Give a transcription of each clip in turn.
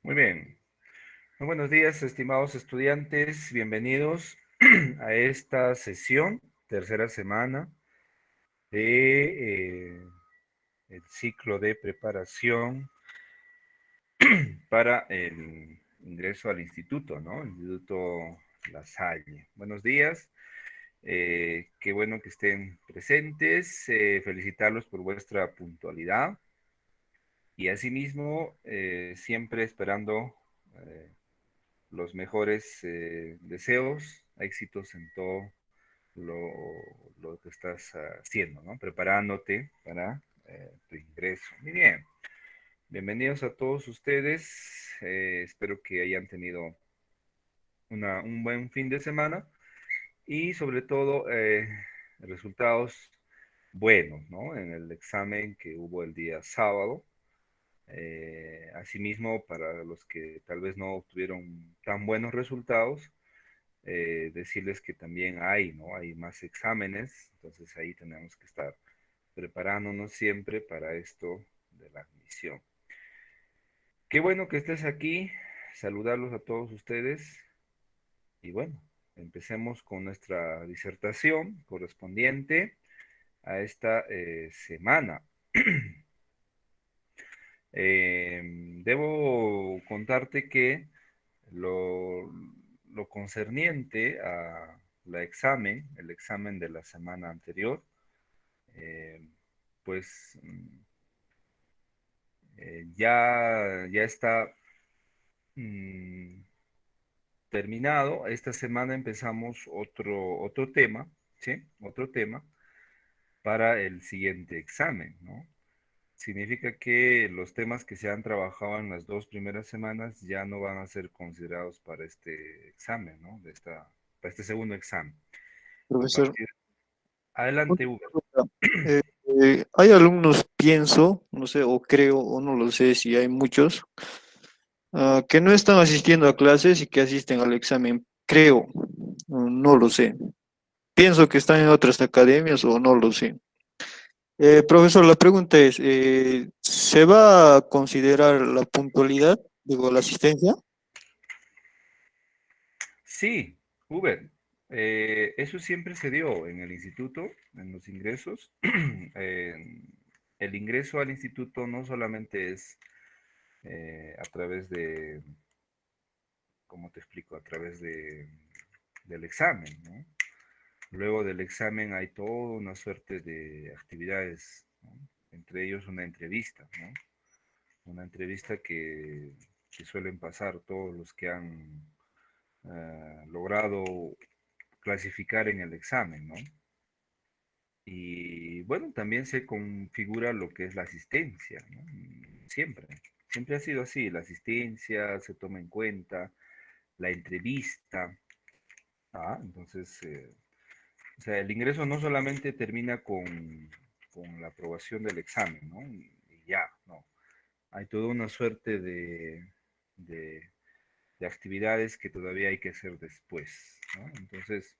Muy bien. Muy buenos días, estimados estudiantes. Bienvenidos a esta sesión, tercera semana de el ciclo de preparación para el ingreso al instituto, ¿no? El Instituto La Salle. Buenos días. Qué bueno que estén presentes. Felicitarlos por vuestra puntualidad. Y asimismo, siempre esperando los mejores deseos, éxitos en todo lo, lo que estás haciendo, ¿no? Preparándote para tu ingreso. Muy bien. Bienvenidos a todos ustedes. Espero que hayan tenido un buen fin de semana y sobre todo resultados buenos, ¿no? En el examen que hubo el día sábado. Asimismo, para los que tal vez no obtuvieron tan buenos resultados, decirles que también hay, ¿no? Hay más exámenes, entonces ahí tenemos que estar preparándonos siempre para esto de la admisión. Qué bueno que estés aquí, saludarlos a todos ustedes y bueno, empecemos con nuestra disertación correspondiente a esta semana. Debo contarte que lo, lo concerniente a el examen de la semana anterior, eh, pues ya está mm, terminado. Esta semana empezamos otro tema, ¿sí? Otro tema para el siguiente examen, ¿no? Significa que los temas que se han trabajado en las dos primeras semanas ya no van a ser considerados para este examen, ¿no? Para este segundo examen. A Profesor, partir... una Adelante, Hugo. pregunta. Hay alumnos, pienso, no sé, o creo, o no lo sé si hay muchos, que no están asistiendo a clases y que asisten al examen. Creo, no lo sé. Pienso que están en otras academias o no lo sé. Profesor, la pregunta es, ¿se va a considerar la puntualidad, digo, la asistencia? Sí, Uber, eso siempre se dio en el instituto, en los ingresos. Eh, el ingreso al instituto no solamente es a través de, ¿cómo te explico? A través del examen, ¿no? Luego del examen hay toda una suerte de actividades, ¿no? Entre ellos una entrevista, ¿no? Una entrevista que suelen pasar todos los que han logrado clasificar en el examen, ¿no? Y bueno, también se configura lo que es la asistencia, ¿no? Siempre, siempre ha sido así, la asistencia se toma en cuenta, la entrevista, entonces, o sea, el ingreso no solamente termina con la aprobación del examen, ¿no? Y ya, no. Hay toda una suerte de, de actividades que todavía hay que hacer después, ¿no? Entonces,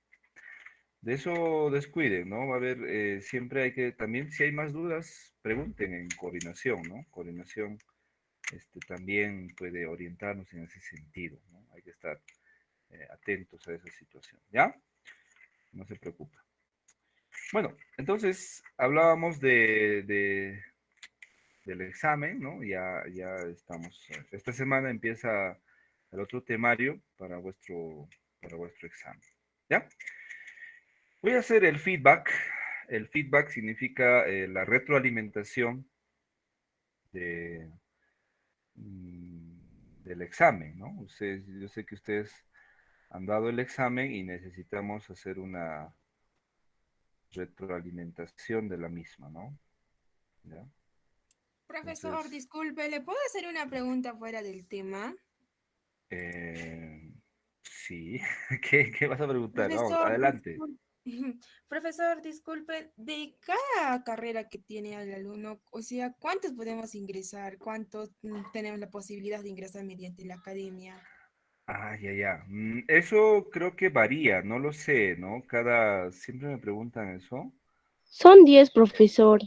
de eso descuiden, ¿no? Va a haber, siempre hay que, también si hay más dudas, pregunten en coordinación, ¿no? Coordinación también puede orientarnos en ese sentido, ¿no? Hay que estar atentos a esa situación, ¿ya? No se preocupen. Bueno, entonces hablábamos del examen, ¿no? Ya estamos, esta semana empieza el otro temario para vuestro examen, ¿ya? Voy a hacer el feedback. El feedback significa la retroalimentación de, del examen, ¿no? Ustedes, yo sé que ustedes han dado el examen y necesitamos hacer una retroalimentación de la misma, ¿no? ¿Ya? Profesor, Entonces, disculpe, ¿le puedo hacer una pregunta fuera del tema? eh, sí, ¿qué vas a preguntar? Vamos, Profesor, adelante. disculpe. Profesor, disculpe, de cada carrera que tiene el alumno, o sea, ¿cuántos podemos ingresar? ¿Cuántos tenemos la posibilidad de ingresar mediante la academia? Ya. Eso creo que varía, no lo sé, ¿no? Siempre me preguntan eso. Son 10, profesor.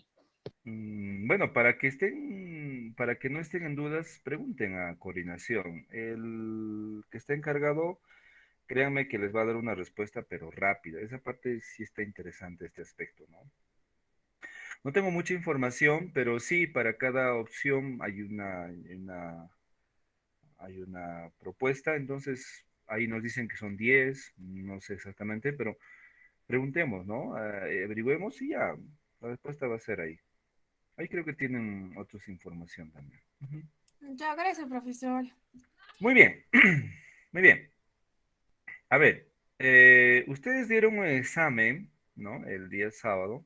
Bueno, para que estén para que no estén en dudas, pregunten a coordinación. El que está encargado, créanme que les va a dar una respuesta, pero rápida. Esa parte sí está interesante, este aspecto, ¿no? No tengo mucha información, pero sí, para cada opción hay una propuesta, entonces ahí nos dicen que son 10, no sé exactamente, pero preguntemos, ¿no? Averigüemos y ya, la respuesta va a ser ahí. Ahí creo que tienen otros información también. Ujú. Ya, gracias, profesor. Muy bien, muy bien. A ver, ustedes dieron un examen, ¿no? El día sábado,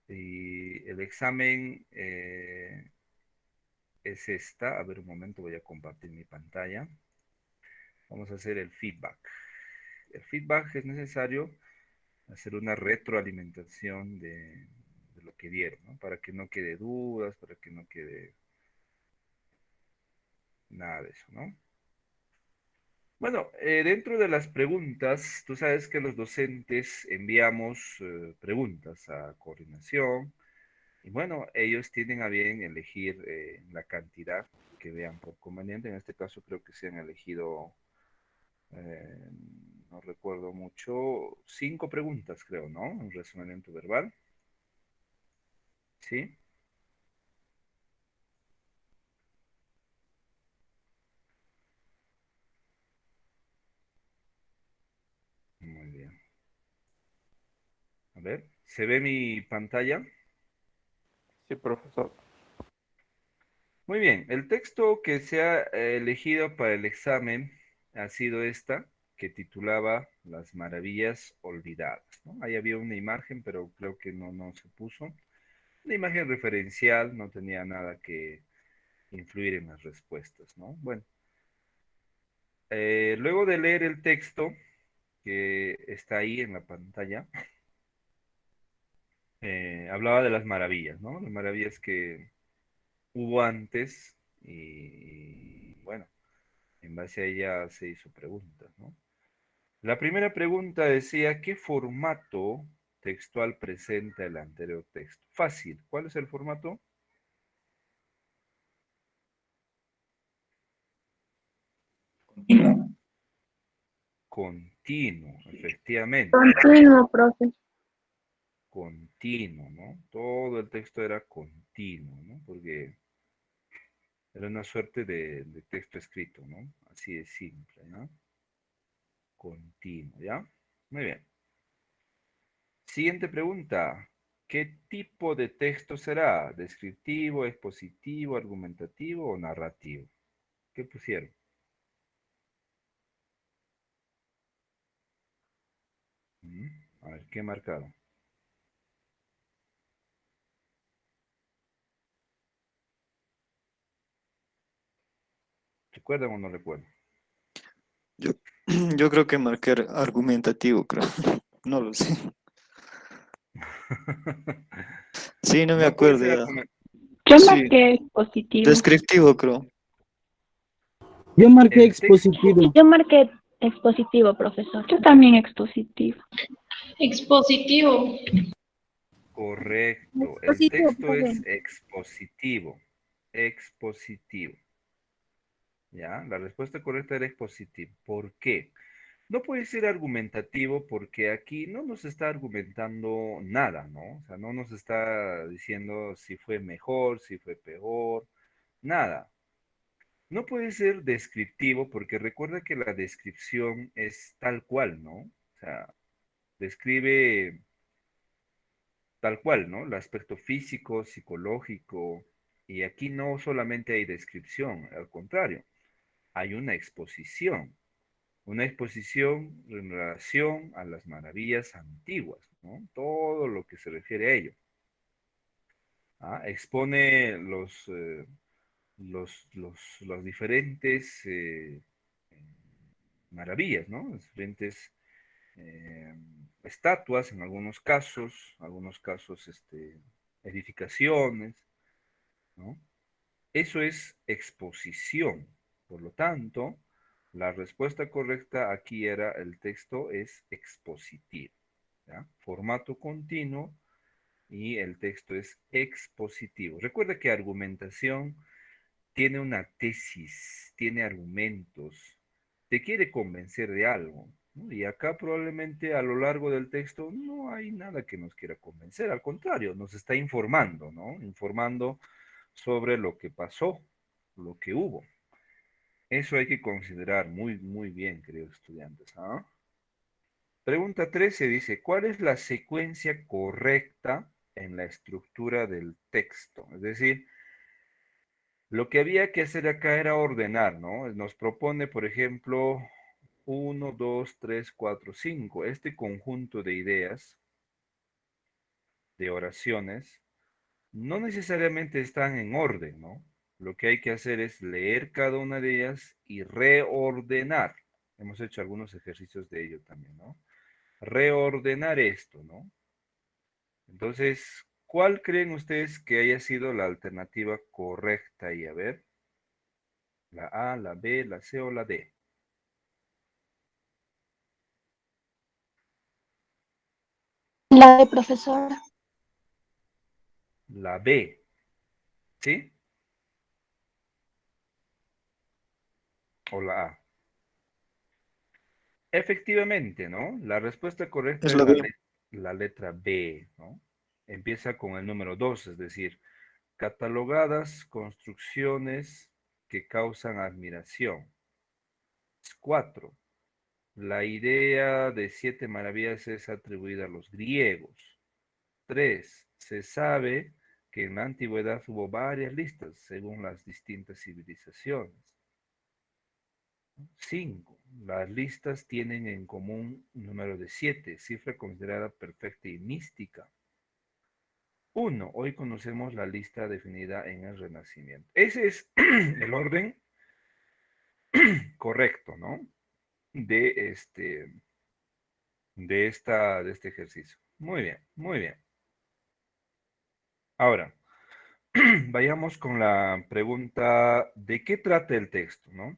y el examen es esta. A ver, un momento, voy a compartir mi pantalla. Vamos a hacer el feedback. El feedback es necesario hacer una retroalimentación de lo que dieron, ¿no? Para que no quede dudas, para que no quede nada de eso, ¿no? Bueno, dentro de las preguntas, tú sabes que los docentes enviamos preguntas a coordinación y bueno, ellos tienen a bien elegir la cantidad que vean por conveniente. En este caso creo que se han elegido, eh, no recuerdo mucho, 5 preguntas creo, ¿no? Un razonamiento verbal, ¿sí? Muy bien. A ver, ¿se ve mi pantalla? Sí, profesor. Muy bien, el texto que se ha elegido para el examen ha sido esta, que titulaba Las maravillas olvidadas, ¿no? Ahí había una imagen, pero creo que no se puso. Una imagen referencial, no tenía nada que influir en las respuestas, ¿no? Bueno, luego de leer el texto que está ahí en la pantalla, hablaba de las maravillas, ¿no? Las maravillas que hubo antes y bueno, en base a ella se hizo preguntas, ¿no? La primera pregunta decía, ¿qué formato textual presenta el anterior texto? Fácil. ¿Cuál es el formato? Continuo, efectivamente. Continuo, profe. Continuo, ¿no? Todo el texto era continuo, ¿no? Porque era una suerte de texto escrito, ¿no? Así de simple, ¿no? Continuo, ¿ya? Muy bien. Siguiente pregunta. ¿Qué tipo de texto será? ¿Descriptivo, expositivo, argumentativo o narrativo? ¿Qué pusieron? Mm, A ver, ¿qué marcaron? ¿Recuerdan o no recuerdan? Yo, yo creo que marqué argumentativo, creo. No lo sé. Sí, no me No puede acuerdo ser ya. Yo Sí, marqué positivo. descriptivo, creo. Yo marqué El texto, expositivo. Yo marqué expositivo, profesor. Yo también expositivo. Expositivo. correcto. El Positivo, texto profe. es expositivo. Expositivo. ¿Ya? La respuesta correcta era expositivo. ¿Por qué? No puede ser argumentativo porque aquí no nos está argumentando nada, ¿no? O sea, no nos está diciendo si fue mejor, si fue peor, nada. No puede ser descriptivo porque recuerda que la descripción es tal cual, ¿no? O sea, describe tal cual, ¿no? El aspecto físico, psicológico, y aquí no solamente hay descripción, al contrario, hay una exposición en relación a las maravillas antiguas, ¿no? Todo lo que se refiere a ello. Expone los diferentes maravillas, ¿no? Las diferentes eh, estatuas en algunos casos edificaciones, ¿no? Eso es exposición. Por lo tanto, la respuesta correcta aquí era el texto es expositivo, ¿ya? Formato continuo y el texto es expositivo. Recuerda que argumentación tiene una tesis, tiene argumentos, te quiere convencer de algo, ¿no? Y acá probablemente a lo largo del texto no hay nada que nos quiera convencer, al contrario, nos está informando, ¿no? Informando sobre lo que pasó, lo que hubo. Eso hay que considerar muy, muy bien, queridos estudiantes, ¿ah? Pregunta 13 dice, ¿cuál es la secuencia correcta en la estructura del texto? Es decir, lo que había que hacer acá era ordenar, ¿no? Nos propone, por ejemplo, 1, 2, 3, 4, 5. Este conjunto de ideas, de oraciones, no necesariamente están en orden, ¿no? Lo que hay que hacer es leer cada una de ellas y reordenar. Hemos hecho algunos ejercicios de ello también, ¿no? Reordenar esto, ¿no? Entonces, ¿cuál creen ustedes que haya sido la alternativa correcta? Y a ver, la A, la B, la C o la D. La de profesora. La B, ¿sí? O la A. Efectivamente, ¿no? La respuesta correcta Es es la B. la letra B, ¿no? Empieza con el número 2, es decir, catalogadas construcciones que causan admiración. 4. La idea de 7 maravillas es atribuida a los griegos. 3. Se sabe que en la antigüedad hubo varias listas según las distintas civilizaciones. 5. Las listas tienen en común un número de 7, cifra considerada perfecta y mística. 1. Hoy conocemos la lista definida en el Renacimiento. Ese es el orden correcto, ¿no? De este ejercicio. Muy bien, muy bien. Ahora, vayamos con la pregunta, ¿de qué trata el texto, no?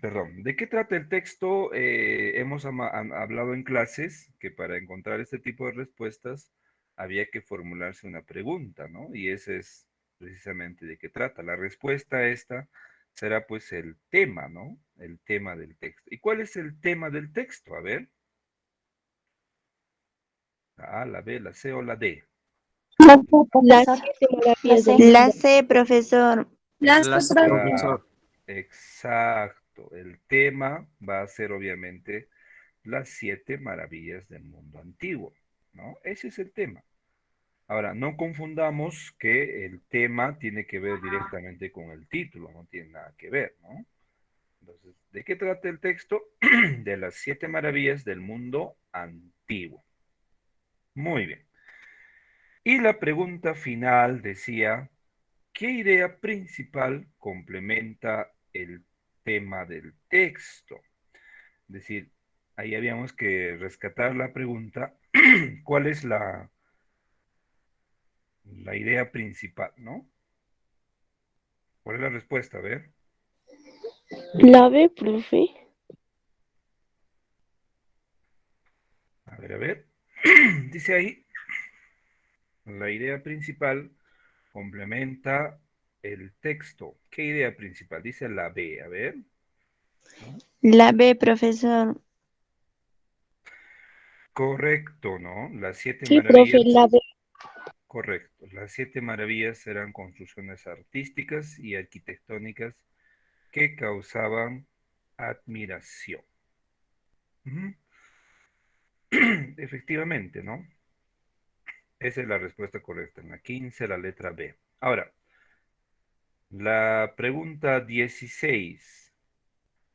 Perdón, ¿de qué trata el texto? Hemos hablado en clases que para encontrar este tipo de respuestas había que formularse una pregunta, ¿no? Y ese es precisamente de qué trata. La respuesta a esta será pues el tema, ¿no? El tema del texto. ¿Y cuál es el tema del texto? A ver. La A, la B, la C o la D. La La C, profesor. La C, Ah, exacto. El tema va a ser obviamente las 7 maravillas del mundo antiguo, ¿no? Ese es el tema. Ahora, no confundamos que el tema tiene que ver directamente con el título, no tiene nada que ver, ¿no? Entonces, ¿de qué trata el texto? De las 7 maravillas del mundo antiguo. Muy bien. Y la pregunta final decía, ¿qué idea principal complementa el tema del texto? Es decir, ahí habíamos que rescatar la pregunta, ¿cuál es la idea principal, ¿no? ¿Cuál es la respuesta? A ver. La B, profe. A ver, a ver. Dice ahí, la idea principal complementa el texto. ¿Qué idea principal? Dice la B, a ver. ¿No? La B, profesor. Correcto, ¿no? Las 7 Sí, profe, maravillas. la B. Correcto. Las 7 maravillas eran construcciones artísticas y arquitectónicas que causaban admiración. Ujú. Efectivamente, ¿no? Esa es la respuesta correcta. En la 15, la letra B. Ahora, la pregunta 16.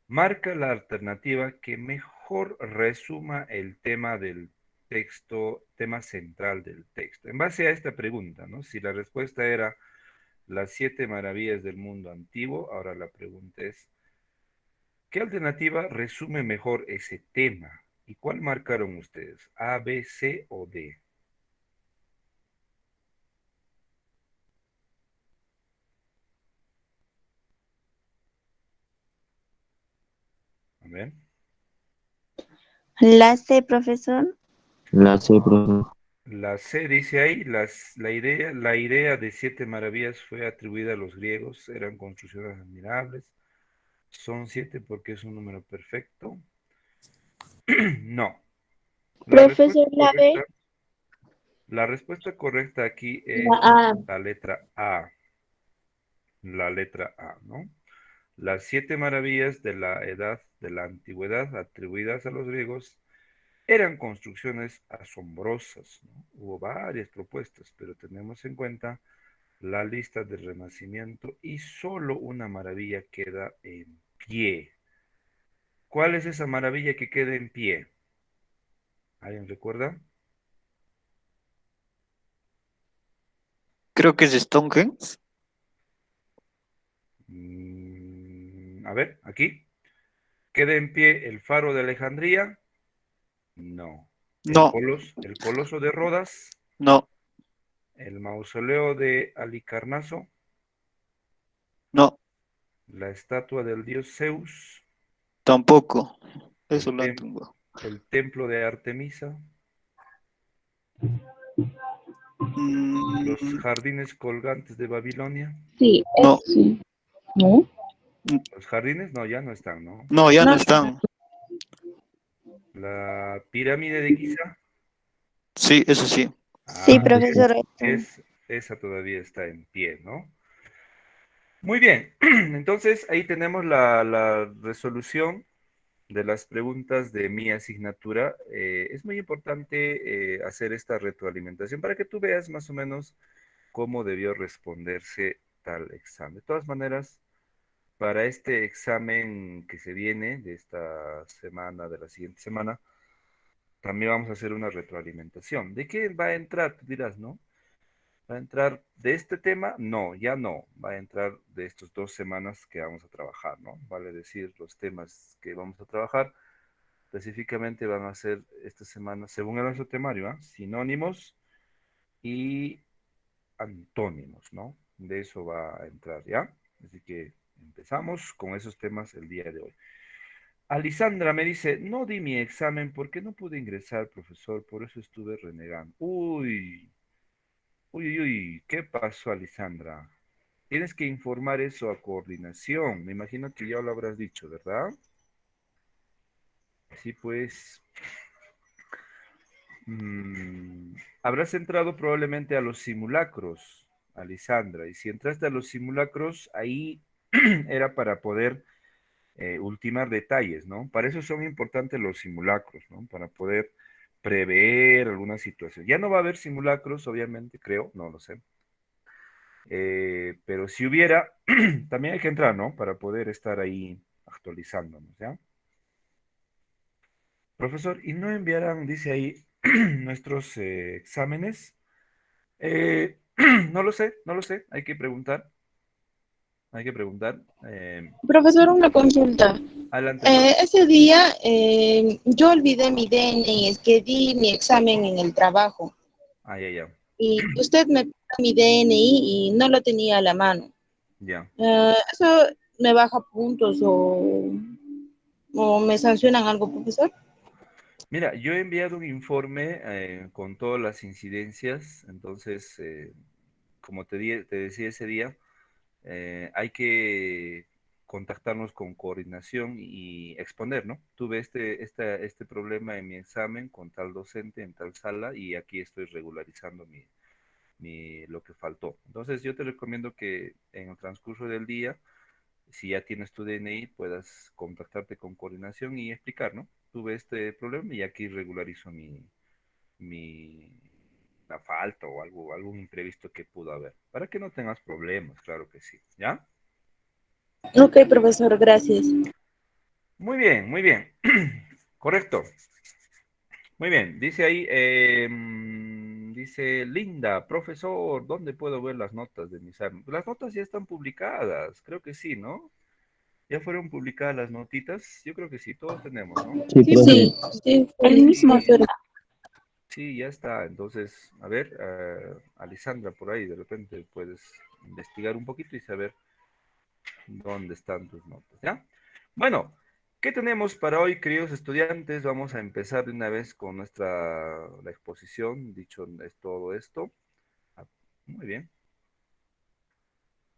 Marca la alternativa que mejor resuma el tema del texto, tema central del texto. En base a esta pregunta, ¿no? Si la respuesta era las 7 maravillas del mundo antiguo, ahora la pregunta es, ¿qué alternativa resume mejor ese tema? ¿Y cuál marcaron ustedes? ¿A, B, C o D? A ver. La C, profesor. La C, profesor. La C dice ahí, la idea de 7 maravillas fue atribuida a los griegos, eran construcciones admirables. Son 7 porque es un número perfecto. No. La respuesta Profesor, la correcta, B. la respuesta correcta aquí La es A. la letra A. La letra A, ¿no? Las 7 maravillas de la edad, de la antigüedad, atribuidas a los griegos, eran construcciones asombrosas, ¿no? Hubo varias propuestas, pero tenemos en cuenta la lista del Renacimiento y solo una maravilla queda en pie. ¿Cuál es esa maravilla que queda en pie? ¿Alguien recuerda? Creo que es Stonehenge. A ver, aquí. ¿Queda en pie el faro de Alejandría? No. No, El coloso de Rodas, no, el mausoleo de Halicarnaso, no, la estatua del dios Zeus, tampoco. el, Eso lo han tem- tumbado. el templo de Artemisa, los Mm, jardines colgantes de Babilonia. Sí, no, sí. ¿No? Los jardines, no, ya no están, ¿no? no, ya no No, están. La pirámide de Giza. Sí, eso sí. Sí, Ah, profesor. esa todavía está en pie, ¿no? Muy bien, entonces ahí tenemos la resolución de las preguntas de mi asignatura. Es muy importante hacer esta retroalimentación para que tú veas más o menos cómo debió responderse tal examen. De todas maneras, para este examen que se viene de esta semana, de la siguiente semana, también vamos a hacer una retroalimentación. ¿De qué va a entrar? Tú dirás, ¿no? ¿Va a entrar de este tema? No, ya no. Va a entrar de estos 2 semanas que vamos a trabajar, ¿no? Vale decir, los temas que vamos a trabajar específicamente van a ser esta semana, según el nuestro temario, ¿ah? Sinónimos y antónimos, ¿no? De eso va a entrar, ¿ya? Así que empezamos con esos temas el día de hoy. Alisandra me dice, no di mi examen porque no pude ingresar, profesor, por eso estuve renegando. Uy, uy, uy, uy, ¿qué pasó, Alisandra? Tienes que informar eso a coordinación. Me imagino que ya lo habrás dicho, ¿verdad? Sí, pues. Habrás entrado probablemente a los simulacros, Alisandra. Y si entraste a los simulacros, ahí era para poder ultimar detalles, ¿no? Para eso son importantes los simulacros, ¿no? Para poder prever alguna situación. Ya no va a haber simulacros, obviamente, creo, no lo sé. Pero si hubiera, también hay que entrar, ¿no? Para poder estar ahí actualizándonos, ¿ya? Profesor, ¿y no enviarán, dice ahí, nuestros exámenes? Eh, no lo sé, no lo sé, hay que preguntar, hay que preguntar. Profesor, una consulta. Adelante, profesor. Ese día yo olvidé mi DNI, es que di mi examen en el trabajo Ah, ya, ya, y usted me pidió mi DNI y no lo tenía a la mano. ya. ¿Eso me baja puntos o me sancionan algo, profesor? Mira, yo he enviado un informe con todas las incidencias, entonces, como te decía ese día, hay que contactarnos con coordinación y exponer, ¿no? Tuve este problema en mi examen con tal docente en tal sala y aquí estoy regularizando lo que faltó. Entonces, yo te recomiendo que en el transcurso del día, si ya tienes tu DNI, puedas contactarte con coordinación y explicar, ¿no? Tuve este problema y aquí regularizo mi, la falta o algún imprevisto que pudo haber. Para que no tengas problemas, claro que sí, ¿ya? Ok, profesor, gracias. Muy bien, muy bien. Correcto. Muy bien. Dice ahí, dice Linda, profesor, ¿dónde puedo ver las notas de mis examen? Las notas ya están publicadas, creo que sí, ¿no? ¿Ya fueron publicadas las notitas? Yo creo que sí, todos tenemos, ¿no? Sí, Sí, profe. sí, sí, El mismo profesor. Sí, ya está. Entonces, a ver, Alisandra, por ahí de repente puedes investigar un poquito y saber dónde están tus notas, ¿ya? Bueno, ¿Qué tenemos para hoy, queridos estudiantes? Vamos a empezar de una vez con la exposición, dicho es todo esto. Ah, muy bien.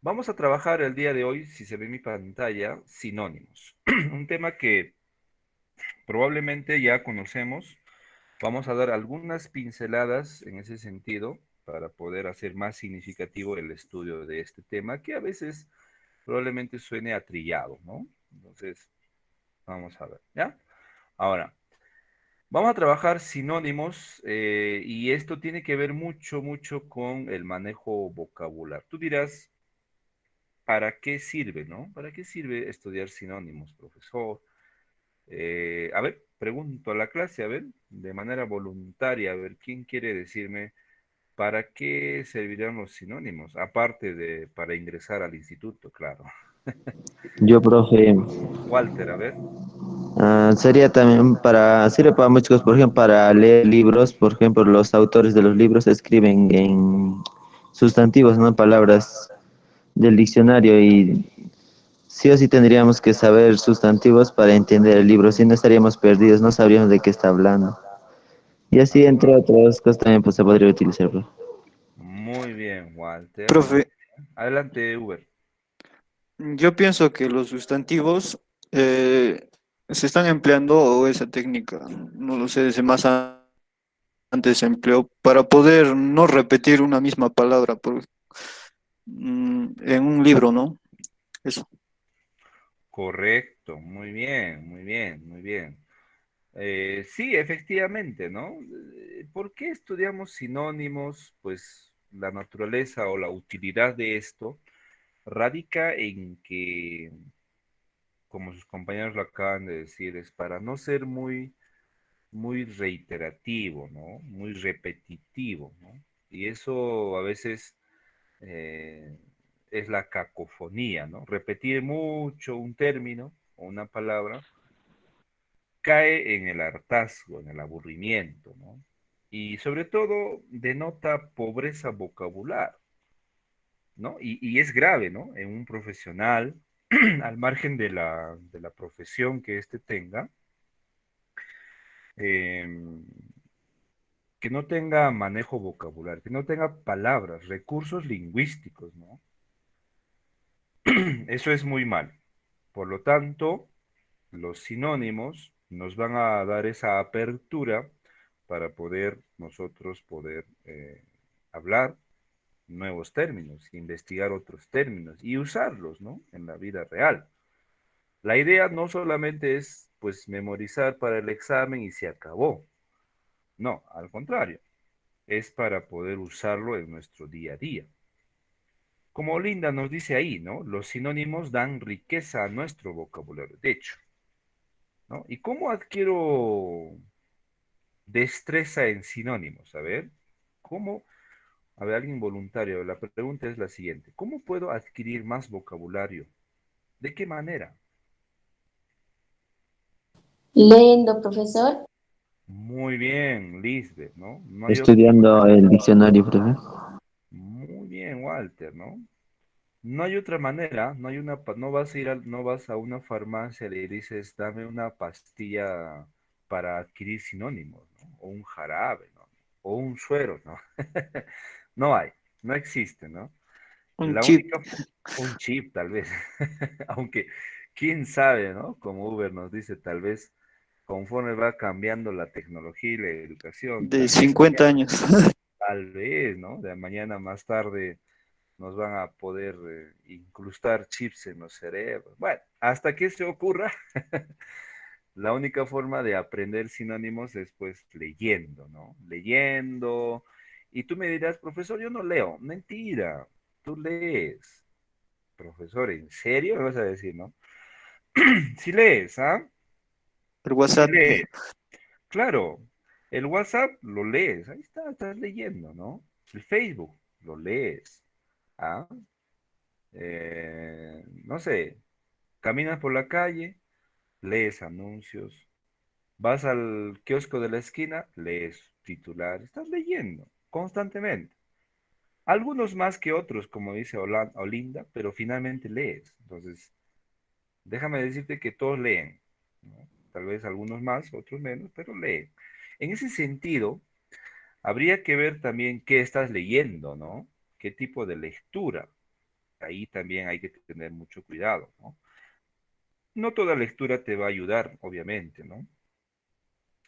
Vamos a trabajar el día de hoy, si se ve en mi pantalla, sinónimos. Un tema que probablemente ya conocemos. Vamos a dar algunas pinceladas en ese sentido para poder hacer más significativo el estudio de este tema, que a veces probablemente suene atrillado, ¿no? Entonces, vamos a ver, ¿ya? Ahora, vamos a trabajar sinónimos y esto tiene que ver mucho, mucho con el manejo vocabular. Tú dirás, ¿para qué sirve, no? ¿Para qué sirve estudiar sinónimos, profesor? A ver, pregunto a la clase, a ver, de manera voluntaria, a ver, ¿quién quiere decirme para qué servirán los sinónimos? Aparte de para ingresar al instituto, claro. Yo, profe, Walter, a ver. sería también sirve para muchas cosas, por ejemplo, para leer libros, por ejemplo, los autores de los libros escriben en sustantivos, ¿no? Palabras del diccionario y sí o sí tendríamos que saber sustantivos para entender el libro, si no estaríamos perdidos, no sabríamos de qué está hablando. Y así, entre otras cosas, también pues, se podría utilizar, profe. Muy bien, Walter. Muy Profe, bien. Adelante, Uber. yo pienso que los sustantivos se están empleando, o esa técnica, no lo sé, desde antes se empleó para poder no repetir una misma palabra en un libro, ¿no? Eso. Correcto, muy bien, muy bien, muy bien. Sí, efectivamente, ¿no? ¿Por qué estudiamos sinónimos? Pues la naturaleza o la utilidad de esto radica en que, como sus compañeros lo acaban de decir, es para no ser muy, muy reiterativo, ¿no? Muy repetitivo, ¿no? Y eso a veces eh, es la cacofonía, ¿no? Repetir mucho un término o una palabra cae en el hartazgo, en el aburrimiento, ¿no? Y sobre todo denota pobreza vocabular, ¿no? Y es grave, ¿no? En un profesional, al margen de la profesión que éste tenga, em, que no tenga manejo vocabular, que no tenga palabras, recursos lingüísticos, ¿no? Eso es muy mal. Por lo tanto, los sinónimos nos van a dar esa apertura para poder nosotros poder hablar nuevos términos, investigar otros términos y usarlos, ¿no? En la vida real. La idea no solamente es, pues, memorizar para el examen y se acabó. No, al contrario, es para poder usarlo en nuestro día a día. Como Linda nos dice ahí, ¿no? Los sinónimos dan riqueza a nuestro vocabulario, de hecho, ¿no? ¿Y cómo adquiero destreza en sinónimos? A ver, ¿cómo? A ver, alguien voluntario. La pregunta es la siguiente. ¿Cómo puedo adquirir más vocabulario? ¿De qué manera? Leyendo, profesor. Muy bien, Lisbeth, ¿no? No hay otra Estudiando manera. el diccionario, profe. Muy bien, Walter, ¿no? No hay otra manera, no hay no vas a no vas a una farmacia y le dices, dame una pastilla para adquirir sinónimos, ¿no? O un jarabe, ¿no? O un suero, ¿no? No hay, no existe, ¿no? Un La chip. única, un chip tal vez, aunque quién sabe, ¿no? Como Uber nos dice, tal vez conforme va cambiando la tecnología y la educación, De 50 años. tal vez, ¿no? De mañana más tarde nos van a poder incrustar chips en los cerebros. Bueno, hasta que se ocurra, la única forma de aprender sinónimos es pues leyendo, ¿no? Leyendo. Y tú me dirás, profesor, yo no leo. Mentira, tú lees. Profesor, ¿en serio me vas a decir, no? Si lees, ¿ah? El Si WhatsApp. lees. Claro, el WhatsApp lo lees. Ahí está, estás leyendo, ¿no? El Facebook lo lees. ¿Ah? No sé, caminas por la calle, lees anuncios, vas al kiosco de la esquina, lees titular, estás leyendo constantemente. Algunos más que otros, como dice Olinda, pero finalmente lees. Entonces, déjame decirte que todos leen. ¿no? Tal vez algunos más, otros menos, pero leen. En ese sentido, habría que ver también qué estás leyendo, ¿no? ¿Qué tipo de lectura? Ahí también hay que tener mucho cuidado, ¿no? No toda lectura te va a ayudar, obviamente, ¿no?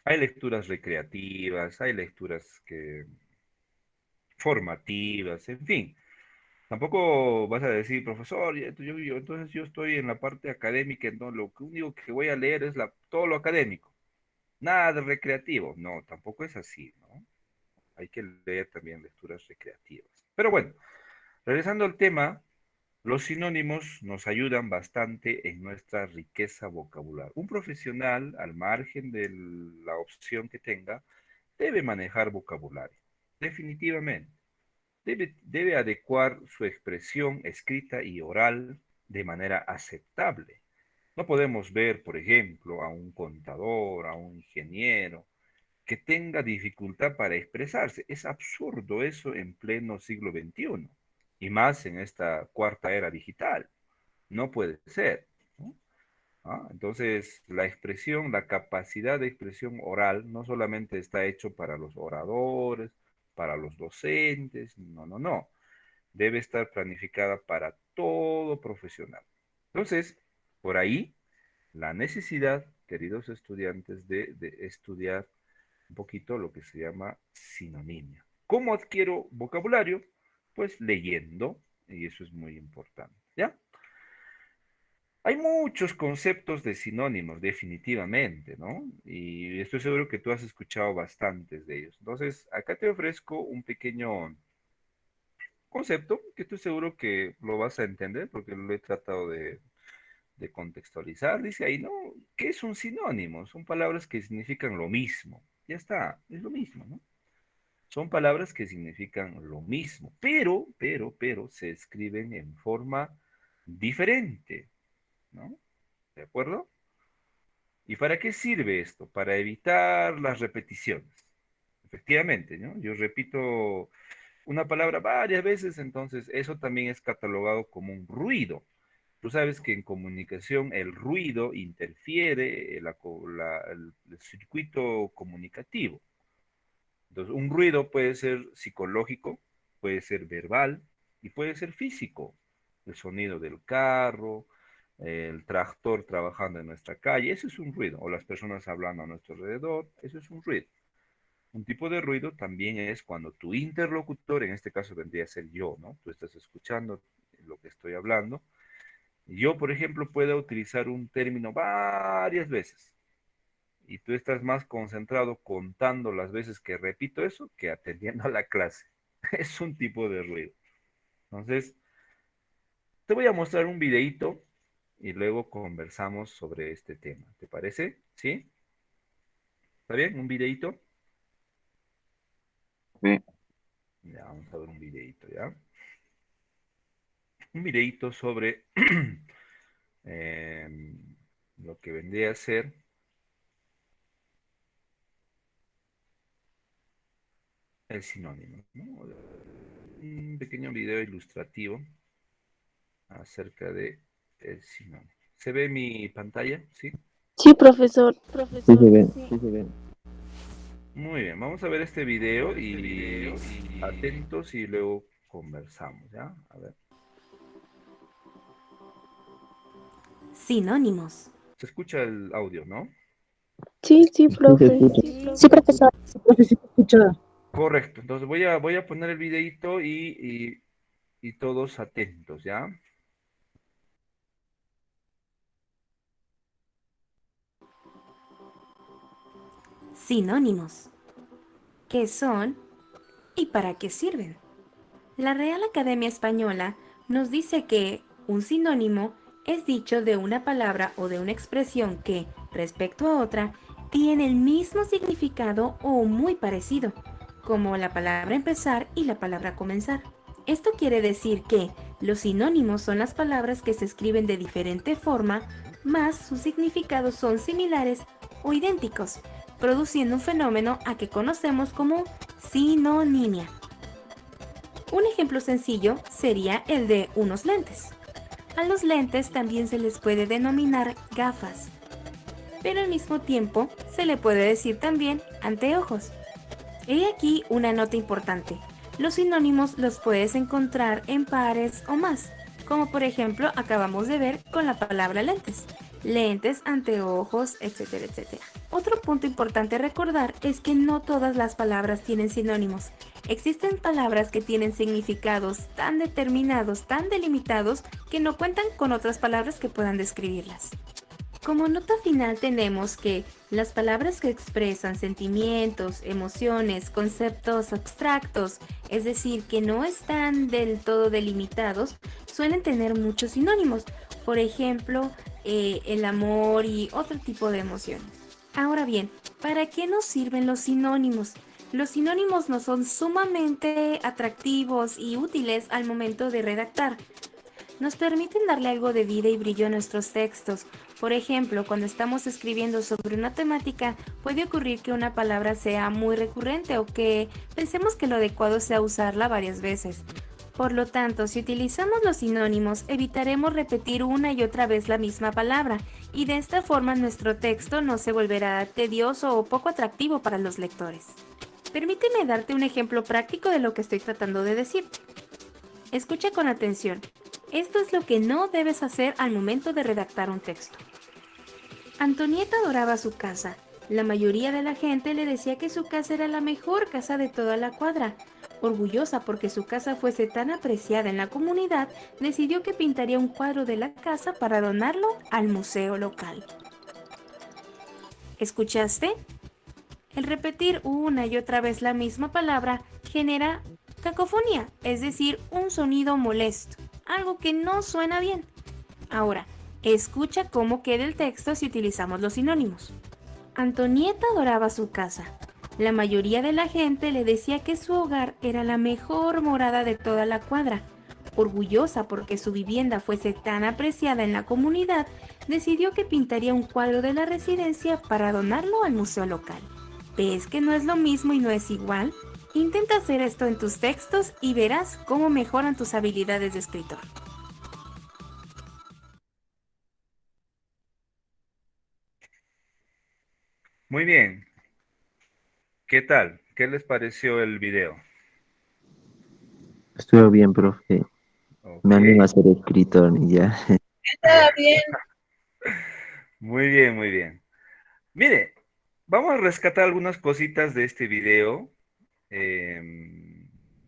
Hay lecturas recreativas, hay lecturas que formativas, en fin. Tampoco vas a decir, profesor, entonces yo estoy en la parte académica, entonces lo único que voy a leer es todo lo académico, nada de recreativo. No, tampoco es así, ¿no? Hay que leer también lecturas recreativas. Pero bueno, regresando al tema, los sinónimos nos ayudan bastante en nuestra riqueza vocabular. Un profesional, al margen de la opción que tenga, debe manejar vocabulario, definitivamente. Debe adecuar su expresión escrita y oral de manera aceptable. No podemos ver, por ejemplo, a un contador, a un ingeniero, que tenga dificultad para expresarse. Es absurdo eso en pleno siglo XXI, y más en esta cuarta era digital. No puede ser, ¿no? Entonces, la expresión, la capacidad de expresión oral no solamente está hecho para los oradores, para los docentes, no, no, no. Debe estar planificada para todo profesional. Entonces, por ahí, la necesidad, queridos estudiantes, de estudiar un poquito lo que se llama sinonimia. ¿Cómo adquiero vocabulario? Pues leyendo, y eso es muy importante, ¿ya? Hay muchos conceptos de sinónimos, definitivamente, ¿no? Y estoy seguro que tú has escuchado bastantes de ellos. Entonces, acá te ofrezco un pequeño concepto que estoy seguro que lo vas a entender porque lo he tratado de contextualizar. Dice ahí, ¿no? ¿Qué es un sinónimo? Son palabras que significan lo mismo. Ya está, es lo mismo, ¿no? Son palabras que significan lo mismo, pero se escriben en forma diferente, ¿no? ¿De acuerdo? ¿Y para qué sirve esto? Para evitar las repeticiones. Efectivamente, ¿no? Yo repito una palabra varias veces, entonces eso también es catalogado como un ruido. Tú sabes que en comunicación el ruido interfiere en el circuito comunicativo. Entonces, un ruido puede ser psicológico, puede ser verbal y puede ser físico. El sonido del carro, el tractor trabajando en nuestra calle, eso es un ruido. O las personas hablando a nuestro alrededor, eso es un ruido. Un tipo de ruido también es cuando tu interlocutor, en este caso vendría a ser yo, ¿no? Tú estás escuchando lo que estoy hablando. Yo, por ejemplo, puedo utilizar un término varias veces y tú estás más concentrado contando las veces que repito eso que atendiendo a la clase. Es un tipo de ruido. Entonces, te voy a mostrar un videíto y luego conversamos sobre este tema. ¿Te parece? ¿Sí? ¿Está bien? ¿Un videíto? Sí. Ya, vamos a ver un videíto, ¿ya? Un videíto sobre lo que vendría a ser el sinónimo, ¿no? Un pequeño video ilustrativo acerca de el sinónimo. ¿Se ve mi pantalla? ¿Sí? Sí, profesor. Sí se ve, sí se ve. Muy bien, vamos a ver este video y atentos y luego conversamos, ¿ya? A ver. Sinónimos. Se escucha el audio, ¿no? Sí, Sí se profe. escucha. Sí, profesor. Profe, sí te escucha. Correcto, entonces voy a poner el videito y todos atentos, ¿ya? Sinónimos. ¿Qué son y para qué sirven? La Real Academia Española nos dice que un sinónimo es dicho de una palabra o de una expresión que, respecto a otra, tiene el mismo significado o muy parecido, como la palabra empezar y la palabra comenzar. Esto quiere decir que los sinónimos son las palabras que se escriben de diferente forma, más sus significados son similares o idénticos, produciendo un fenómeno a que conocemos como sinonimia. Un ejemplo sencillo sería el de unos lentes. A los lentes también se les puede denominar gafas. pero al mismo tiempo se le puede decir también anteojos. He aquí una nota importante. Los sinónimos los puedes encontrar en pares o más, como por ejemplo acabamos de ver con la palabra lentes. Lentes, anteojos, etcétera, etcétera. Otro punto importante a recordar es que no todas las palabras tienen sinónimos. Existen palabras que tienen significados tan determinados, tan delimitados, que no cuentan con otras palabras que puedan describirlas. Como nota final tenemos que las palabras que expresan sentimientos, emociones, conceptos abstractos, es decir, que no están del todo delimitados, suelen tener muchos sinónimos. Por ejemplo, el amor y otro tipo de emociones. Ahora bien, ¿para qué nos sirven los sinónimos? Los sinónimos nos son sumamente atractivos y útiles al momento de redactar. Nos permiten darle algo de vida y brillo a nuestros textos. Por ejemplo, cuando estamos escribiendo sobre una temática, puede ocurrir que una palabra sea muy recurrente o que pensemos que lo adecuado sea usarla varias veces. Por lo tanto, si utilizamos los sinónimos, evitaremos repetir una y otra vez la misma palabra, y de esta forma nuestro texto no se volverá tedioso o poco atractivo para los lectores. Permíteme darte un ejemplo práctico de lo que estoy tratando de decir. Escucha con atención. Esto es lo que no debes hacer al momento de redactar un texto. Antonieta adoraba su casa. La mayoría de la gente le decía que su casa era la mejor casa de toda la cuadra. Orgullosa porque su casa fuese tan apreciada en la comunidad, decidió que pintaría un cuadro de la casa para donarlo al museo local. ¿Escuchaste? El repetir una y otra vez la misma palabra genera cacofonía, es decir, un sonido molesto, algo que no suena bien. Ahora, escucha cómo queda el texto si utilizamos los sinónimos. Antonieta adoraba su casa. La mayoría de la gente le decía que su hogar era la mejor morada de toda la cuadra. Orgullosa porque su vivienda fuese tan apreciada en la comunidad, decidió que pintaría un cuadro de la residencia para donarlo al museo local. ¿Ves que no es lo mismo y no es igual? Intenta hacer esto en tus textos y verás cómo mejoran tus habilidades de escritor. Muy bien. ¿Qué tal? ¿Qué les pareció el video? Estuvo bien, profe. Me Ok. animo a ser escritor y ya. Está bien. Muy bien, muy bien. Mire, vamos a rescatar algunas cositas de este video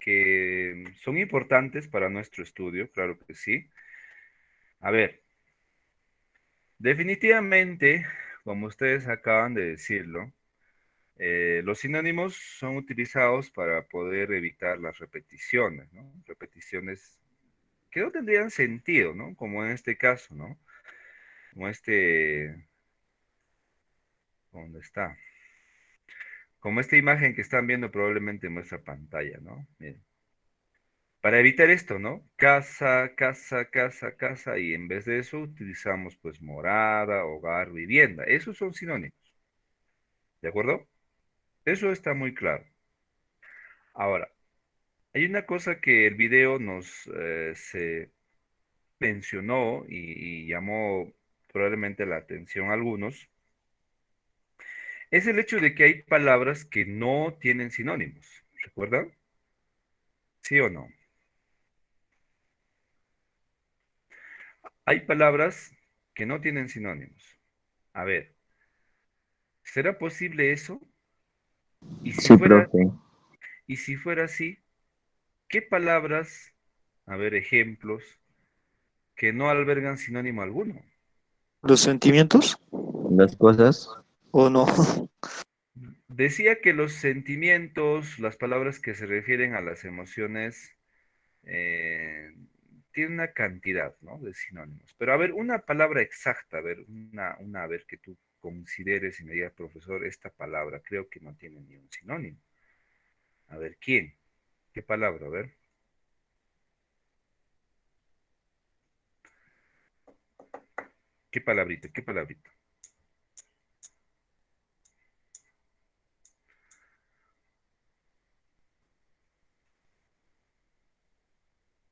que son importantes para nuestro estudio, claro que sí. A ver, definitivamente, como ustedes acaban de decirlo, los sinónimos son utilizados para poder evitar las repeticiones, ¿no? Repeticiones que no tendrían sentido, ¿no? Como en este caso, ¿no? Como ¿dónde está? Como esta imagen que están viendo probablemente en nuestra pantalla, ¿no? Miren. Para evitar esto, ¿no? Casa, casa, casa, casa, y en vez de eso utilizamos pues morada, hogar, vivienda. Esos son sinónimos, ¿de acuerdo? Eso está muy claro. Ahora, hay una cosa que el video nos se mencionó y llamó probablemente la atención a algunos, es el hecho de que hay palabras que no tienen sinónimos. ¿Recuerdan? ¿Sí o no? Hay palabras que no tienen sinónimos. A ver, ¿será posible eso? Y si Sí, fuera, profe. y si fuera así, ¿qué palabras, a ver, ejemplos, que no albergan sinónimo alguno? ¿Los sentimientos Las cosas. o no? Decía que los sentimientos, las palabras que se refieren a las emociones, eh, tienen una cantidad, ¿no? De sinónimos. Pero a ver, una palabra exacta, a ver, a ver, que tú consideres y me digas, profesor, esta palabra creo que no tiene ni un sinónimo. A ver, ¿quién? ¿Qué palabra? A ver. ¿Qué palabrita? ¿Qué palabrita?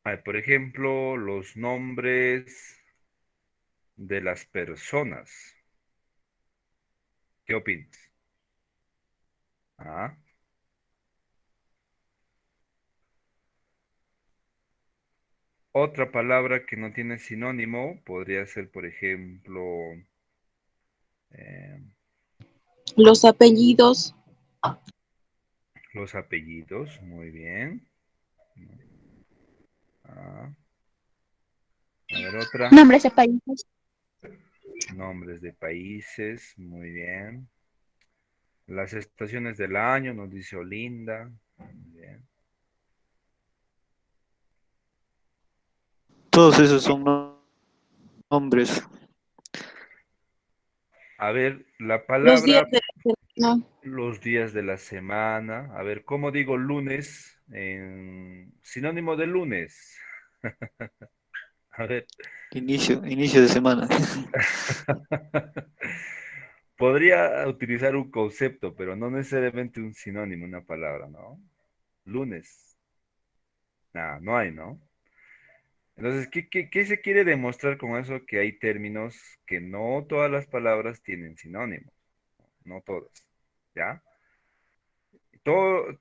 A ver, por ejemplo, los nombres de las personas. ¿Qué opinas? Ah, otra palabra que no tiene sinónimo podría ser, por ejemplo, eh, Los apellidos. los apellidos. Muy bien. Ah, a ver, otra. Nombres de países. Nombres de países. Muy bien. Las estaciones del año, nos dice Olinda. Muy bien. Todos esos son nombres. A ver, la Los días palabra de la semana. los días de la semana. A ver, ¿cómo digo lunes? En sinónimo de lunes. A ver. Inicio de semana. Podría utilizar un concepto, pero no necesariamente un sinónimo, una palabra, ¿no? Lunes. Nada, no hay, ¿no? Entonces, ¿qué se quiere demostrar con eso? Que hay términos que no todas las palabras tienen sinónimos, no todas, ¿ya?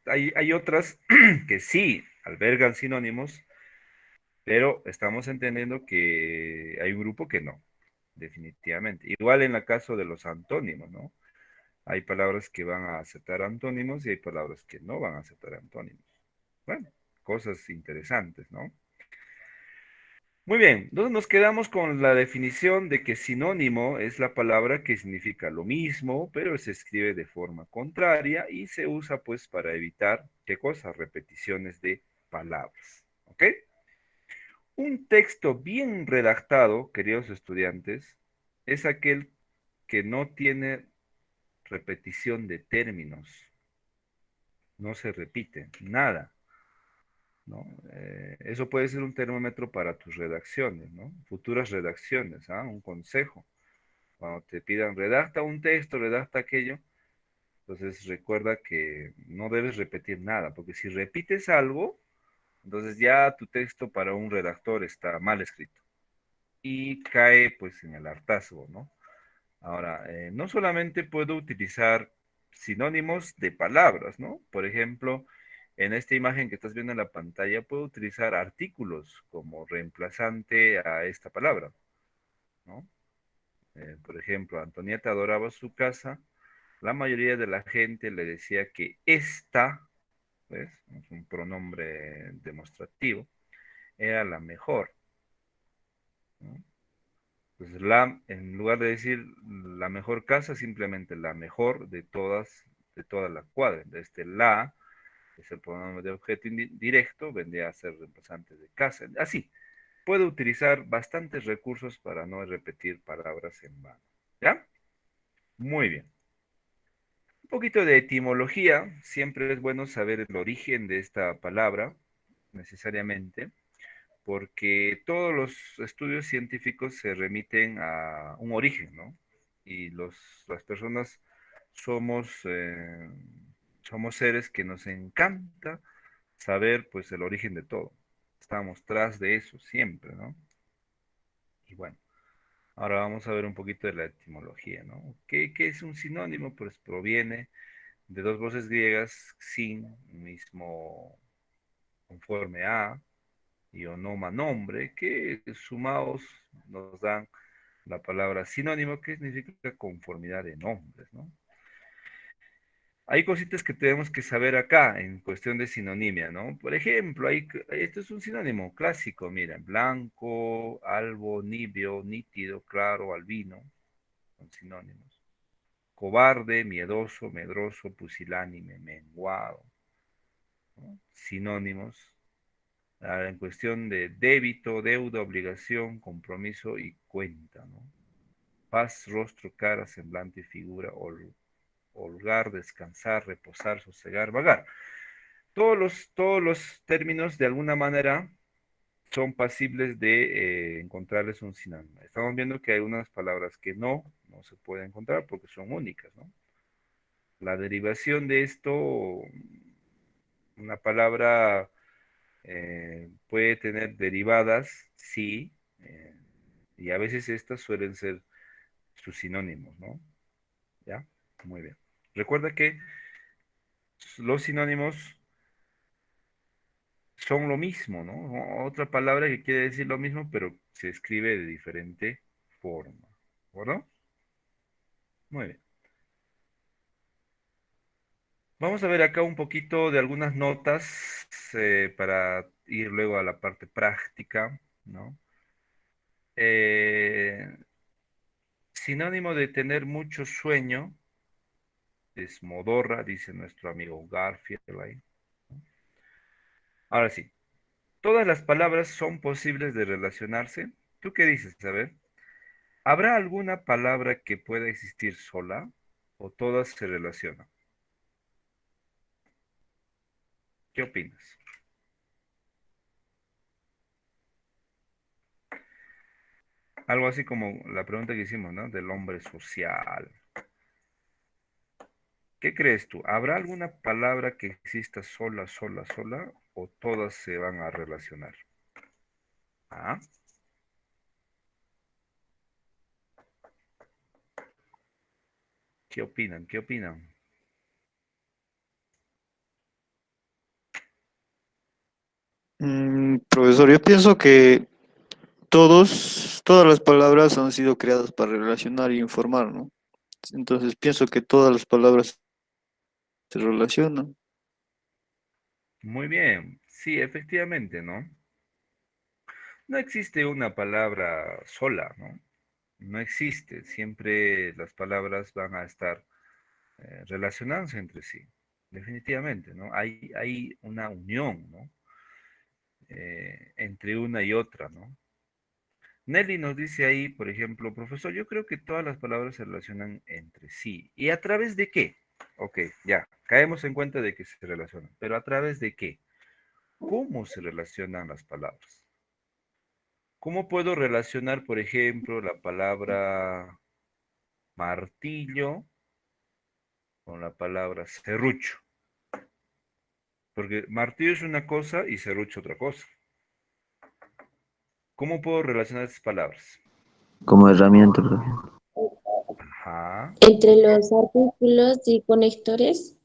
Hay otras que sí albergan sinónimos, pero estamos entendiendo que hay un grupo que no, definitivamente. Igual en el caso de los antónimos, ¿no? Hay palabras que van a aceptar antónimos y hay palabras que no van a aceptar antónimos. Bueno, cosas interesantes, ¿no? Muy bien, entonces nos quedamos con la definición de que sinónimo es la palabra que significa lo mismo, pero se escribe de forma contraria y se usa pues para evitar, ¿qué cosa? Repeticiones de palabras, ¿ok? Un texto bien redactado, queridos estudiantes, es aquel que no tiene repetición de términos, no se repite nada, ¿no? Eso puede ser un termómetro para tus redacciones, ¿no? Futuras redacciones, ¿ah? Un consejo. Cuando te pidan redacta un texto, redacta aquello, entonces recuerda que no debes repetir nada, porque si repites algo, entonces ya tu texto para un redactor está mal escrito y cae pues en el hartazgo, ¿no? Ahora, no solamente puedo utilizar sinónimos de palabras, ¿no? Por ejemplo, en esta imagen que estás viendo en la pantalla, puedo utilizar artículos como reemplazante a esta palabra, ¿no? Por ejemplo, Antonieta adoraba su casa. La mayoría de la gente le decía que esta, ¿ves? Es un pronombre demostrativo, era la mejor, ¿no? Entonces, en lugar de decir la mejor casa, simplemente la mejor de toda la cuadra. Este la es el pronombre de objeto directo, vendría a ser reemplazante de casa. Así, puedo utilizar bastantes recursos para no repetir palabras en vano. ¿Ya? Muy bien. Un poquito de etimología. Siempre es bueno saber el origen de esta palabra, necesariamente, porque todos los estudios científicos se remiten a un origen, ¿no? Y las personas somos, somos seres que nos encanta saber, pues, el origen de todo. Estamos tras de eso siempre, ¿no? Y bueno, ahora vamos a ver un poquito de la etimología, ¿no? ¿Qué es un sinónimo? Pues proviene de dos voces griegas, sin, mismo conforme a, y onoma nombre, que sumados nos dan la palabra sinónimo, que significa conformidad de nombres, ¿no? Hay cositas que tenemos que saber acá en cuestión de sinonimia, ¿no? Por ejemplo, esto es un sinónimo clásico, mira, blanco, albo, nibio, nítido, claro, albino, son sinónimos. Cobarde, miedoso, medroso, pusilánime, menguado, ¿no? Sinónimos. En cuestión de débito, deuda, obligación, compromiso y cuenta, ¿no? Paz, rostro, cara, semblante, figura, holgar, descansar, reposar, sosegar, vagar. Todos los términos de alguna manera son pasibles de encontrarles un sinónimo. Estamos viendo que hay unas palabras que no se pueden encontrar porque son únicas, ¿no? La derivación de esto, una palabra puede tener derivadas, sí, y a veces estas suelen ser sus sinónimos, ¿no? ¿Ya? Muy bien. Recuerda que los sinónimos son lo mismo, ¿no? Otra palabra que quiere decir lo mismo, pero se escribe de diferente forma. ¿De acuerdo? Muy bien. Vamos a ver acá un poquito de algunas notas para ir luego a la parte práctica, ¿no? Eh, sinónimo de tener mucho sueño es modorra, dice nuestro amigo Garfield ahí. Ahora sí, todas las palabras son posibles de relacionarse. ¿Tú qué dices? A ver, ¿habrá alguna palabra que pueda existir sola o todas se relacionan? ¿Qué opinas? Algo así como la pregunta que hicimos, ¿no? Del hombre social. ¿Qué crees tú? ¿Habrá alguna palabra que exista sola, sola, sola o todas se van a relacionar? ¿Ah? ¿Qué opinan? ¿Qué opinan? Profesor, yo pienso que todas las palabras han sido creadas para relacionar y informar, ¿no? Entonces pienso que todas las palabras se relacionan. Muy bien. Sí, efectivamente, ¿no? No existe una palabra sola, ¿no? No existe. Siempre las palabras van a estar relacionándose entre sí. Definitivamente, ¿no? Hay una unión, ¿no? Entre una y otra, ¿no? Nelly nos dice ahí, por ejemplo, profesor, yo creo que todas las palabras se relacionan entre sí. ¿Y a través de qué? Ok, ya, caemos en cuenta de que se relacionan, pero ¿a través de qué? ¿Cómo se relacionan las palabras? ¿Cómo puedo relacionar, por ejemplo, la palabra martillo con la palabra serrucho? Porque martillo es una cosa y serrucho otra cosa. ¿Cómo puedo relacionar esas palabras? Como herramienta, profe. Ajá. Entre los artículos y conectores.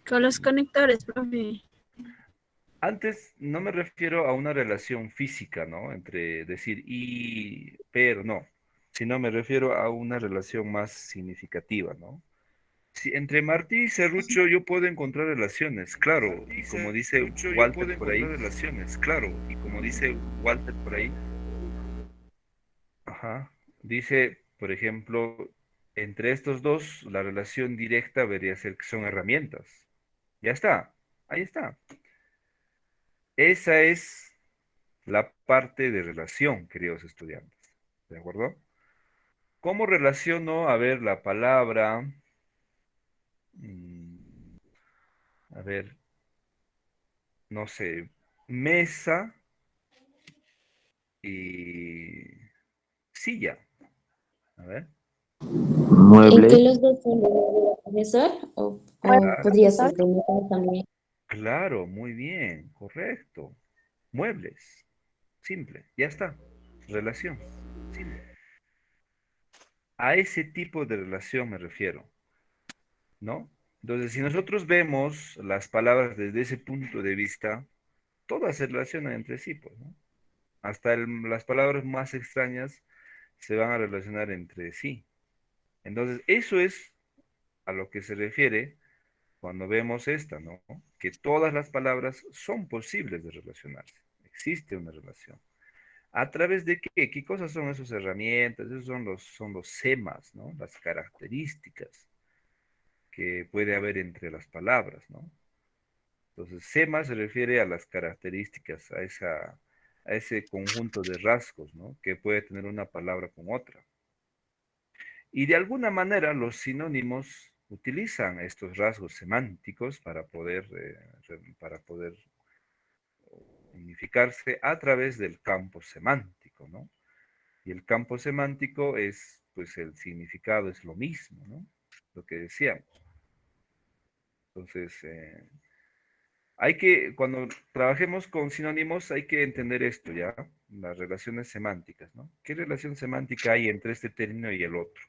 Con los conectores, profe. Antes no me refiero a una relación física, ¿no? Entre decir y, pero, no. Sino me refiero a una relación más significativa, ¿no? Si entre Martí y Serrucho yo puedo encontrar relaciones, claro, y como dice Walter por ahí, ajá, dice, por ejemplo, entre estos dos, la relación directa debería ser que son herramientas. Ya está, ahí está. Esa es la parte de relación, queridos estudiantes. ¿De acuerdo? ¿Cómo relaciono, a ver, la palabra, mm, a ver, no sé, mesa y silla? A ver, ¿En Mueble, qué los dos son, profesor? ¿O claro, podría ser de metal también? claro, muy bien, correcto. Muebles, simple, ya está. Relación, simple. A ese tipo de relación me refiero, ¿no? Entonces, si nosotros vemos las palabras desde ese punto de vista, todas se relacionan entre sí, pues, ¿no? Hasta las palabras más extrañas se van a relacionar entre sí. Entonces, eso es a lo que se refiere cuando vemos esta, ¿no? Que todas las palabras son posibles de relacionarse. Existe una relación. ¿A través de qué? ¿Qué cosas son esas herramientas? Esos son los semas, ¿no? Las características que puede haber entre las palabras, ¿no? Entonces, sema se refiere a las características, a ese conjunto de rasgos, ¿no? Que puede tener una palabra con otra. Y de alguna manera los sinónimos utilizan estos rasgos semánticos para poder unificarse a través del campo semántico, ¿no? Y el campo semántico es, pues el significado es lo mismo, ¿no? Lo que decíamos. Entonces, cuando trabajemos con sinónimos, hay que entender esto, ¿ya? Las relaciones semánticas, ¿no? ¿Qué relación semántica hay entre este término y el otro?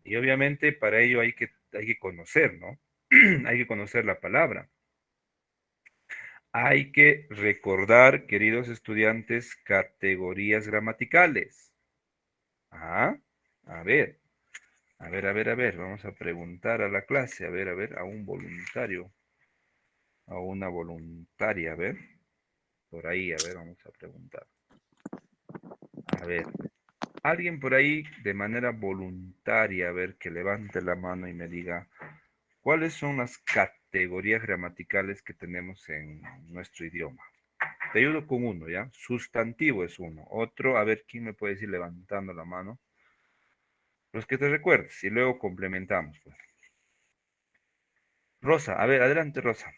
Y obviamente para ello hay que conocer, ¿no? Hay que conocer la palabra. Hay que recordar, queridos estudiantes, categorías gramaticales. Ah, a ver, vamos a preguntar a la clase, a ver, a un voluntario, a una voluntaria, a ver, por ahí, a ver, vamos a preguntar. A ver, alguien por ahí de manera voluntaria, a ver, que levante la mano y me diga, ¿cuáles son las categorías gramaticales que tenemos en nuestro idioma? Te ayudo con uno, ¿ya? Sustantivo es uno. Otro, a ver, ¿quién me puede decir levantando la mano? Los que te recuerdes y luego complementamos, pues. Rosa, a ver, adelante, Rosa.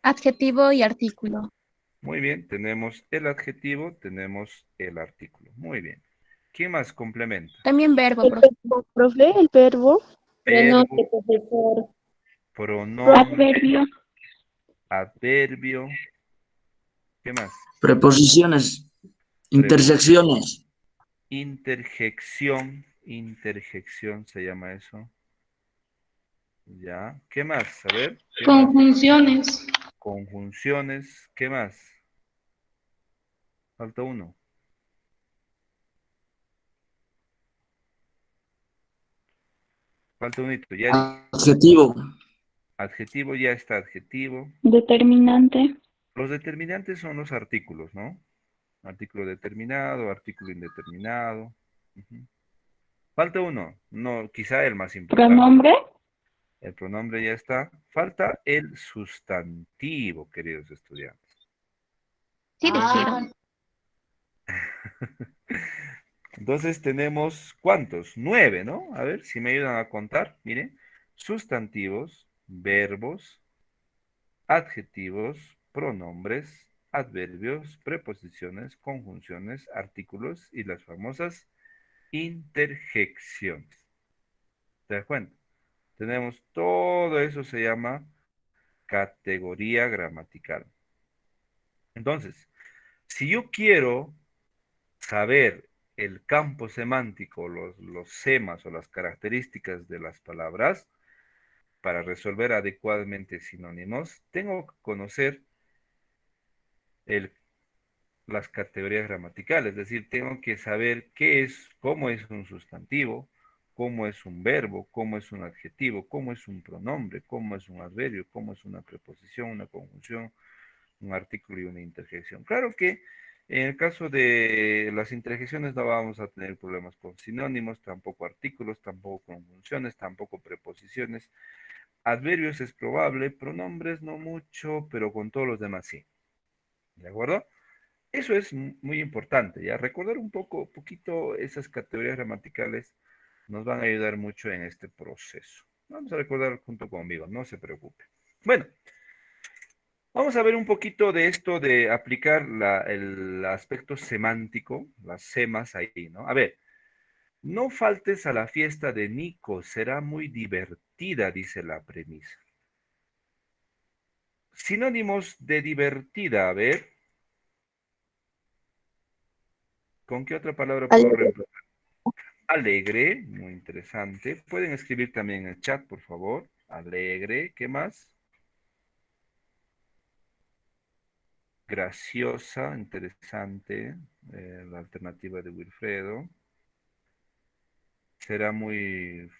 Adjetivo y artículo. Muy bien, tenemos el adjetivo, tenemos el artículo. Muy bien. ¿Quién más complementa? También verbo, El verbo, profe, el verbo. Pronombre, profesor. Pronombre, Adverbio. adverbio. ¿Qué más? Preposiciones, intersecciones. Interjección, interjección se llama eso. Ya. ¿Qué más? A ver. ¿qué más? Conjunciones. Conjunciones. ¿Qué más? Falta uno. Falta un hito. Ya dije. Adjetivo. Adjetivo, ya está adjetivo. Determinante. Los determinantes son los artículos, ¿no? Artículo determinado, artículo indeterminado. Ujú. Falta uno. No, quizá el más importante. Pronombre. El pronombre ya está. Falta el sustantivo, queridos estudiantes. Sí, dijeron. Entonces tenemos, ¿cuántos? 9, ¿no? A ver, si me ayudan a contar. Miren, sustantivos, verbos, adjetivos, pronombres, adverbios, preposiciones, conjunciones, artículos y las famosas interjecciones. ¿Te das cuenta? Tenemos todo eso, se llama categoría gramatical. Entonces, si yo quiero saber el campo semántico, los semas o las características de las palabras, para resolver adecuadamente sinónimos, tengo que conocer las categorías gramaticales, es decir, tengo que saber cómo es un sustantivo, cómo es un verbo, cómo es un adjetivo, cómo es un pronombre, cómo es un adverbio, cómo es una preposición, una conjunción, un artículo y una interjección. Claro que en el caso de las interjecciones no vamos a tener problemas con sinónimos, tampoco artículos, tampoco conjunciones, tampoco preposiciones. Adverbios es probable, pronombres no mucho, pero con todos los demás sí. ¿De acuerdo? Eso es muy importante, ¿ya? Recordar poquito esas categorías gramaticales nos van a ayudar mucho en este proceso. Vamos a recordar junto conmigo, no se preocupe. Bueno, vamos a ver un poquito de esto de aplicar el aspecto semántico, las semas ahí, ¿no? A ver, no faltes a la fiesta de Nico, será muy divertida, dice la premisa. Sinónimos de divertida, a ver. ¿Con qué otra palabra puedo reemplazar? Alegre, muy interesante. Pueden escribir también en el chat, por favor. Alegre, ¿qué más? Graciosa, interesante. La alternativa de Wilfredo. Será muy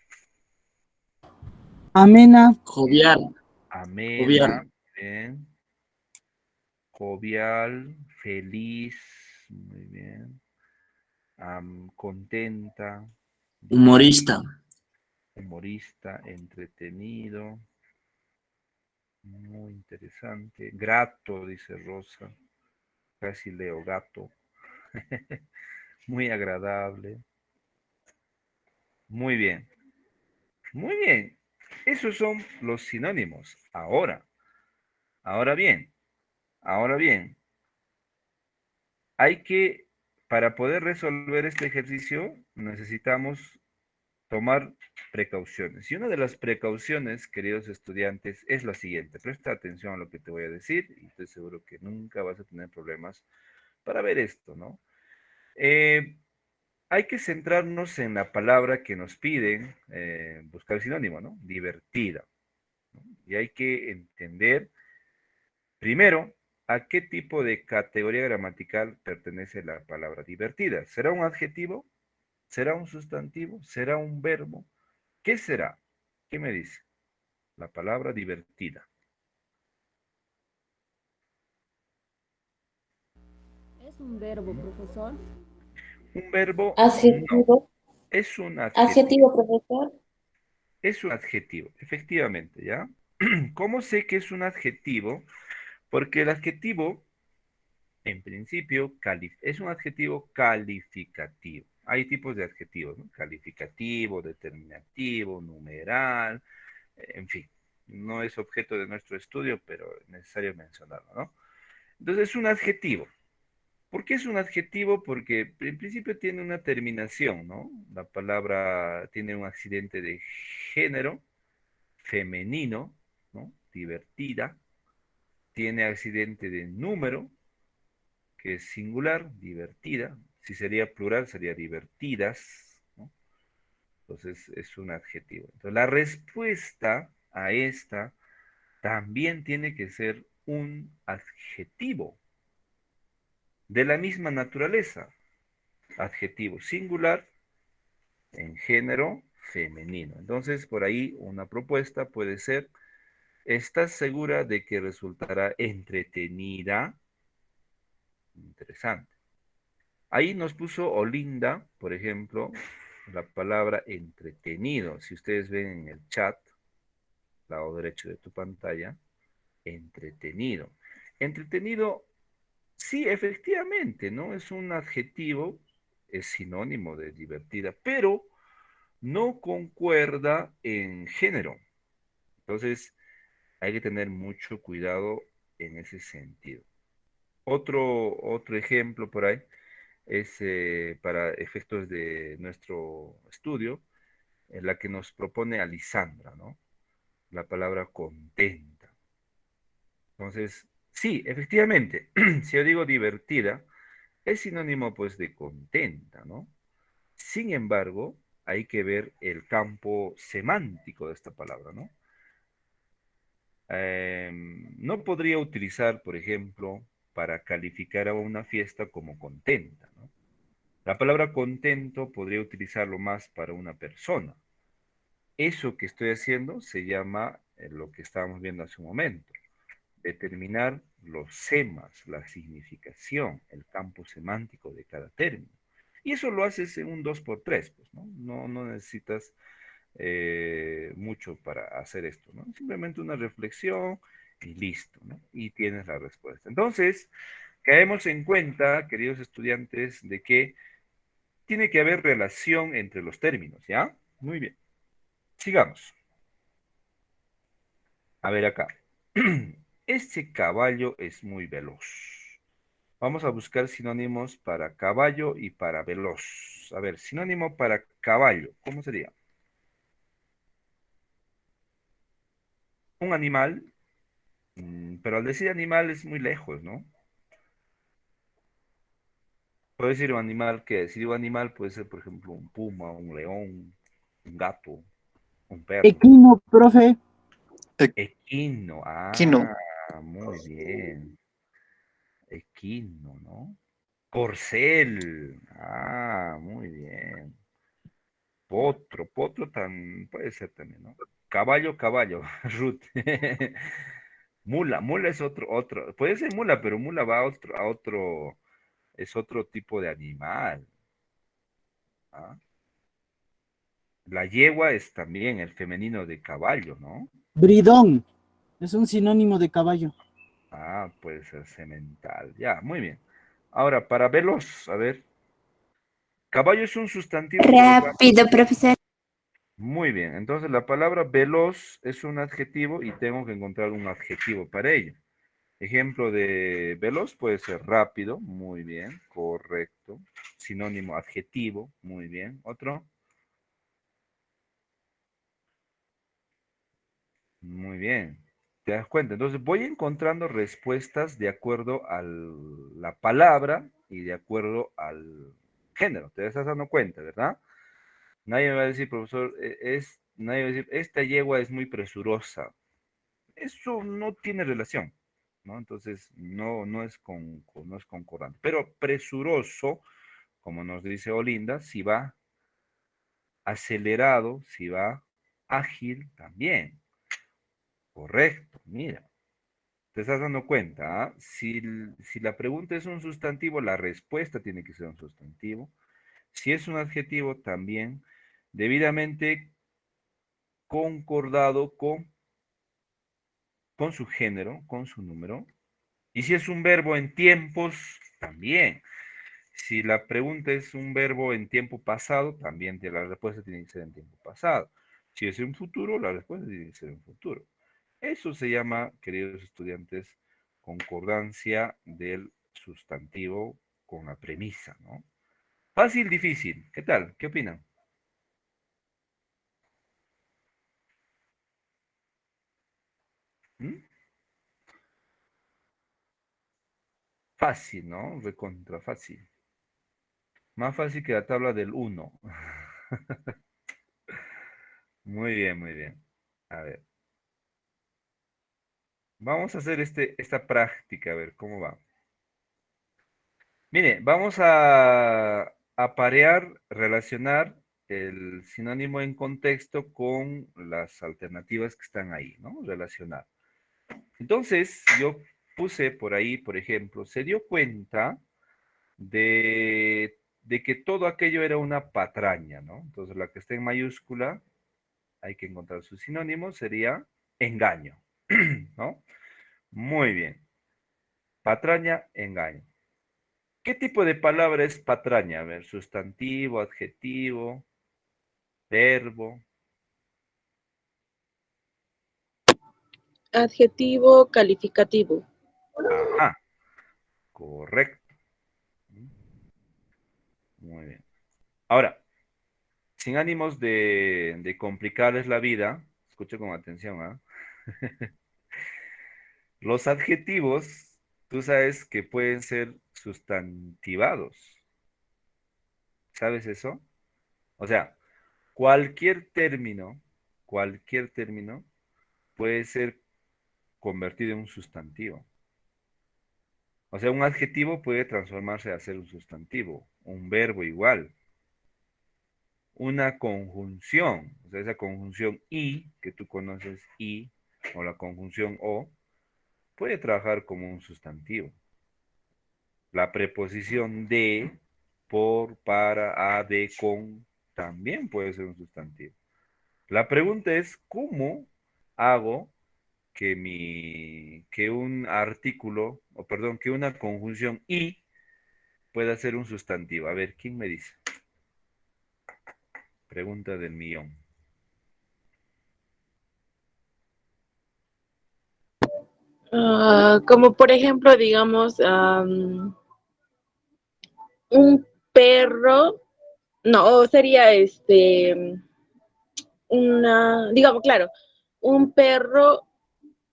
Amena. Jovial. amena, Jovial. bien. Jovial, feliz, muy bien. Contenta. Humorista. Humorista, entretenido. Muy interesante. Grato, dice Rosa. Casi leo gato. Muy agradable. Muy bien. Muy bien. Esos son los sinónimos. Ahora bien, para poder resolver este ejercicio, necesitamos tomar precauciones. Y una de las precauciones, queridos estudiantes, es la siguiente. Presta atención a lo que te voy a decir y estoy seguro que nunca vas a tener problemas para ver esto, ¿no? hay que centrarnos en la palabra que nos piden buscar el sinónimo, ¿no? Divertida. ¿No? Y hay que entender, primero, a qué tipo de categoría gramatical pertenece la palabra divertida. ¿Será un adjetivo? ¿Será un sustantivo? ¿Será un verbo? ¿Qué será? ¿Qué me dice? La palabra divertida. Es un verbo, profesor. Un verbo, no. Adjetivo. Es un adjetivo. Adjetivo, profesor. Es un adjetivo, efectivamente, ¿ya? ¿Cómo sé que es un adjetivo? Porque el adjetivo, en principio, es un adjetivo calificativo. Hay tipos de adjetivos, ¿no? Calificativo, determinativo, numeral, en fin. No es objeto de nuestro estudio, pero es necesario mencionarlo, ¿no? Entonces, es un adjetivo. ¿Por qué es un adjetivo? Porque en principio tiene una terminación, ¿no? La palabra tiene un accidente de género, femenino, ¿no? Divertida. Tiene accidente de número, que es singular, divertida. Si sería plural, sería divertidas, ¿no? Entonces es un adjetivo. Entonces la respuesta a esta también tiene que ser un adjetivo de la misma naturaleza. Adjetivo singular en género femenino. Entonces, por ahí una propuesta puede ser: ¿estás segura de que resultará entretenida? Interesante. Ahí nos puso Olinda, por ejemplo, la palabra entretenido. Si ustedes ven en el chat, lado derecho de tu pantalla, entretenido. Entretenido, sí, efectivamente, ¿no? Es un adjetivo, es sinónimo de divertida, pero no concuerda en género. Entonces, hay que tener mucho cuidado en ese sentido. Otro ejemplo por ahí es para efectos de nuestro estudio, en la que nos propone Alisandra, ¿no? La palabra contenta. Entonces, sí, efectivamente, si yo digo divertida, es sinónimo pues de contenta, ¿no? Sin embargo, hay que ver el campo semántico de esta palabra, ¿no? No podría utilizar, por ejemplo, para calificar a una fiesta como contenta, ¿no? La palabra contento podría utilizarlo más para una persona. Eso que estoy haciendo se llama lo que estábamos viendo hace un momento, determinar los semas, la significación, el campo semántico de cada término. Y eso lo haces en un 2x3, pues, ¿no? No necesitas mucho para hacer esto, ¿no? Simplemente una reflexión y listo, ¿no? Y tienes la respuesta. Entonces, caemos en cuenta, queridos estudiantes, de que tiene que haber relación entre los términos, ¿ya? Muy bien. Sigamos. A ver acá. Este caballo es muy veloz. Vamos a buscar sinónimos para caballo y para veloz. A ver, sinónimo para caballo, ¿cómo sería? Un animal, pero al decir animal es muy lejos, ¿no? Puedo decir un animal que, si digo animal, puede ser, por ejemplo, un puma, un león, un gato, un perro. Equino, profe. Equino, Equino. muy bien. Equino, ¿no? Corcel, muy bien. Potro puede ser también, ¿no? Caballo, Ruth. Mula es otro, puede ser mula, pero mula va es otro tipo de animal. ¿Ah? La yegua es también el femenino de caballo, ¿no? Bridón. Es un sinónimo de caballo. Puede ser semental. Ya, muy bien. Ahora, para veloz, a ver. Caballo es un sustantivo, por lo tanto. Rápido, profesor. Muy bien, entonces la palabra veloz es un adjetivo y tengo que encontrar un adjetivo para ello. Ejemplo de veloz puede ser rápido, muy bien, correcto. Sinónimo adjetivo, muy bien. Otro. Muy bien. ¿Te das cuenta? Entonces voy encontrando respuestas de acuerdo a la palabra y de acuerdo al género. Te estás dando cuenta, ¿verdad? Nadie me va a decir, profesor, nadie va a decir, esta yegua es muy presurosa. Eso no tiene relación, ¿no? Entonces, no es no es concordante. Pero presuroso, como nos dice Olinda, si va acelerado, si va ágil, también. Correcto, mira. Te estás dando cuenta, ¿ah? Si la pregunta es un sustantivo, la respuesta tiene que ser un sustantivo. Si es un adjetivo, también debidamente concordado con su género, con su número. Y si es un verbo en tiempos, también. Si la pregunta es un verbo en tiempo pasado, también la respuesta tiene que ser en tiempo pasado. Si es en futuro, la respuesta tiene que ser en futuro. Eso se llama, queridos estudiantes, concordancia del sustantivo con la premisa, ¿no? Fácil, difícil. ¿Qué tal? ¿Qué opinan? ¿Mm? Fácil, ¿no? Recontra fácil. Más fácil que la tabla del 1. Muy bien, muy bien. A ver. Vamos a hacer esta práctica, a ver cómo va. Mire, vamos a parear, relacionar el sinónimo en contexto con las alternativas que están ahí, ¿no? Relacionar. Entonces, yo puse por ahí, por ejemplo, se dio cuenta de que todo aquello era una patraña, ¿no? Entonces, la que está en mayúscula, hay que encontrar su sinónimo, sería engaño, ¿no? Muy bien. Patraña, engaño. ¿Qué tipo de palabra es patraña? A ver, sustantivo, adjetivo, verbo. Adjetivo calificativo. Ajá, correcto. Muy bien. Ahora, sin ánimos de complicarles la vida, escuche con atención, ¿ah? Los adjetivos, tú sabes que pueden ser sustantivados. ¿Sabes eso? O sea, cualquier término puede ser convertido en un sustantivo. O sea, un adjetivo puede transformarse a ser un sustantivo, un verbo igual, una conjunción, o sea, esa conjunción y, que tú conoces y, o la conjunción o, puede trabajar como un sustantivo. La preposición de, por, para, a, de, con, también puede ser un sustantivo. La pregunta es, ¿cómo hago que un artículo, o perdón, que una conjunción y pueda ser un sustantivo? A ver, ¿quién me dice? Pregunta del millón. Como por ejemplo, digamos, un perro, no, sería digamos, claro, un perro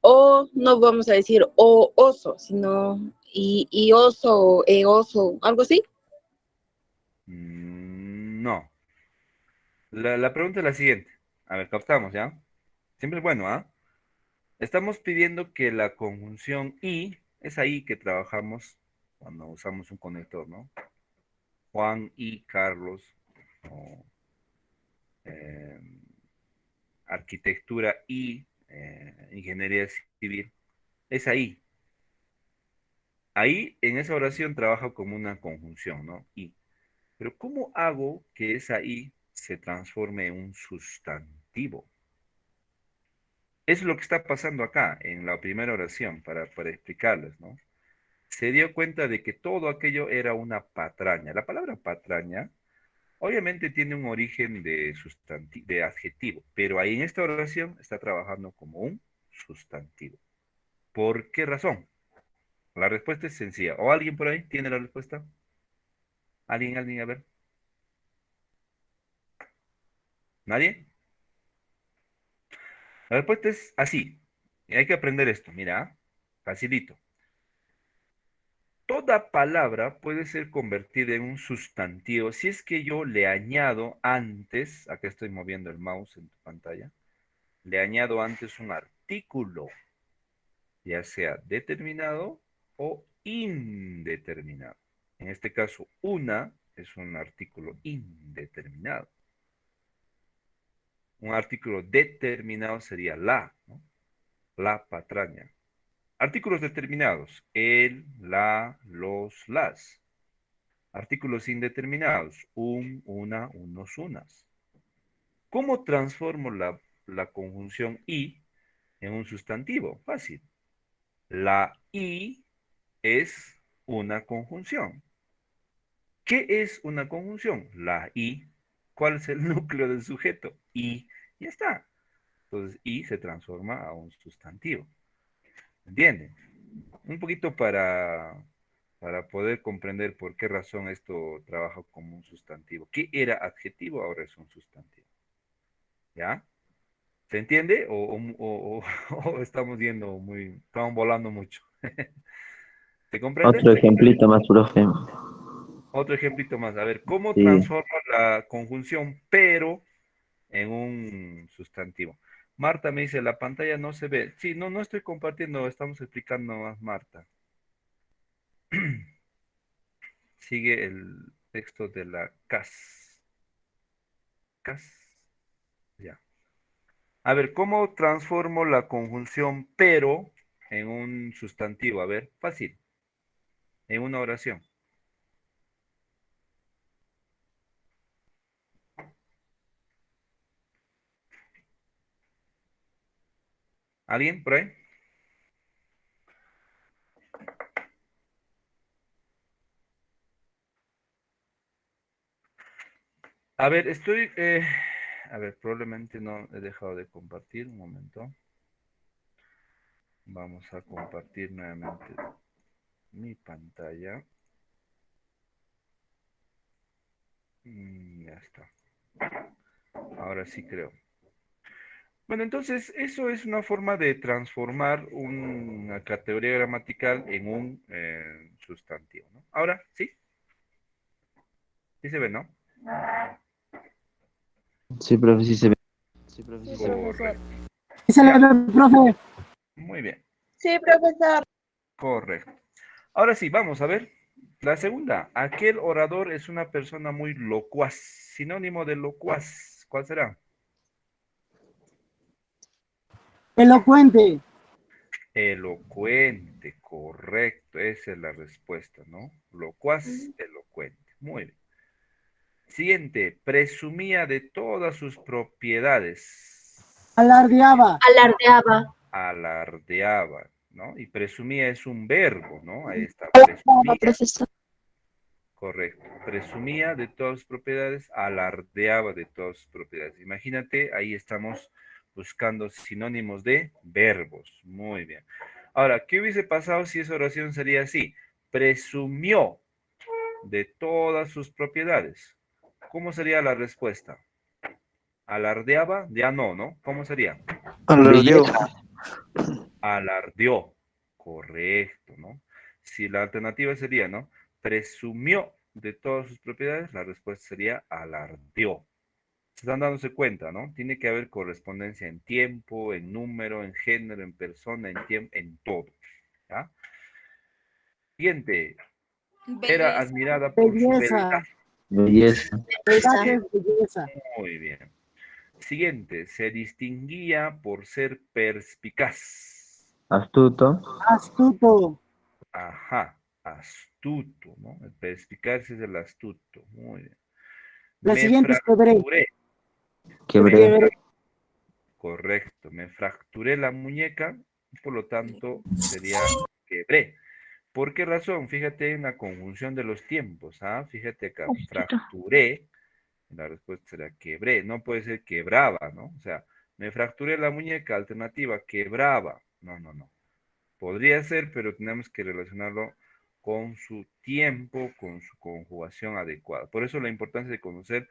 o no vamos a decir o oso, sino y oso, oso, algo así. No. La pregunta es la siguiente. A ver, captamos, ¿ya? Siempre es bueno, ¿ah? Estamos pidiendo que la conjunción y, es ahí que trabajamos cuando usamos un conector, ¿no? Juan y Carlos, o eh, arquitectura y ingeniería civil. Es ahí. Ahí, en esa oración, trabaja como una conjunción, ¿no? Y. Pero ¿cómo hago que esa I se transforme en un sustantivo? Es lo que está pasando acá, en la primera oración, para explicarles, ¿no? Se dio cuenta de que todo aquello era una patraña. La palabra patraña, obviamente tiene un origen de adjetivo, pero ahí en esta oración está trabajando como un sustantivo. ¿Por qué razón? La respuesta es sencilla. ¿O alguien por ahí tiene la respuesta? ¿Alguien? A ver. ¿Nadie? La respuesta es así. Y hay que aprender esto. Mira, facilito. toda palabra puede ser convertida en un sustantivo si es que yo le añado antes, acá estoy moviendo el mouse en tu pantalla, le añado antes un artículo, ya sea determinado o indeterminado. En este caso, una es un artículo indeterminado. Un artículo determinado sería la, ¿no? La patraña. Artículos determinados, el, la, los, las. Artículos indeterminados, un, una, unos, unas. ¿Cómo transformo la conjunción y en un sustantivo? Fácil. La y es una conjunción. ¿Qué es una conjunción? La y. ¿Cuál es el núcleo del sujeto? Y. Ya está. Entonces, y se transforma a un sustantivo. ¿Entienden? Un poquito para poder comprender por qué razón esto trabaja como un sustantivo. ¿Qué era adjetivo? Ahora es un sustantivo. ¿Ya? ¿Se entiende? O estamos estamos volando mucho. ¿Se comprende? Otro ejemplito más, profe. Otro ejemplito más. A ver, ¿cómo Sí. transforma la conjunción pero en un sustantivo? Marta me dice, la pantalla no se ve. Sí, no estoy compartiendo, estamos explicando más, Marta. Sigue el texto de la CAS. CAS. Ya. A ver, ¿cómo transformo la conjunción pero en un sustantivo? A ver, fácil. En una oración. ¿Alguien por ahí? A ver, a ver, probablemente no he dejado de compartir. Un momento. Vamos a compartir nuevamente mi pantalla. Ya está. Ahora sí creo. Bueno, entonces eso es una forma de transformar una categoría gramatical en un sustantivo, ¿no? Ahora, ¿sí? Sí se ve, ¿no? Sí, profe, sí se ve. Correcto. Se le ve, profe. Muy bien. Sí, profesor. Correcto. Ahora sí, vamos a ver. La segunda, aquel orador es una persona muy locuaz. Sinónimo de locuaz, ¿cuál será? Elocuente. Elocuente, correcto. Esa es la respuesta, ¿no? Locuaz, elocuente. Muy bien. Siguiente, presumía de todas sus propiedades. Alardeaba. Alardeaba. Alardeaba, ¿no? Y presumía es un verbo, ¿no? Ahí está, Alardeaba, presumía. profesor. Correcto. Presumía de todas sus propiedades, alardeaba de todas sus propiedades. Imagínate, ahí estamos buscando sinónimos de verbos. Muy bien. Ahora, ¿qué hubiese pasado si esa oración sería así? Presumió de todas sus propiedades. ¿Cómo sería la respuesta? ¿Alardeaba? Ya no, ¿no? ¿Cómo sería? Alardeó. Alardeó. Correcto, ¿no? Si la alternativa sería, ¿no? Presumió de todas sus propiedades, la respuesta sería alardeó. Se están dándose cuenta, ¿no? Tiene que haber correspondencia en tiempo, en número, en género, en persona, en tiempo, en todo. ¿Ya? Siguiente. Era Belleza. admirada por su beldad. Belleza. Verdad que es belleza. Muy bien. Siguiente. Se distinguía por ser perspicaz. Astuto. Astuto. Ajá. Astuto, ¿no? El perspicaz es el astuto. Muy bien. La Me siguiente es quebré. fracturé. Quebré. Correcto. Me fracturé la muñeca, por lo tanto sería quebré. ¿Por qué razón? Fíjate en la conjunción de los tiempos, ¿ah? Fíjate acá, fracturé, la respuesta será quebré, no puede ser quebraba, ¿no? O sea, me fracturé la muñeca, alternativa, quebraba. No. Podría ser, pero tenemos que relacionarlo con su tiempo, con su conjugación adecuada. Por eso la importancia de conocer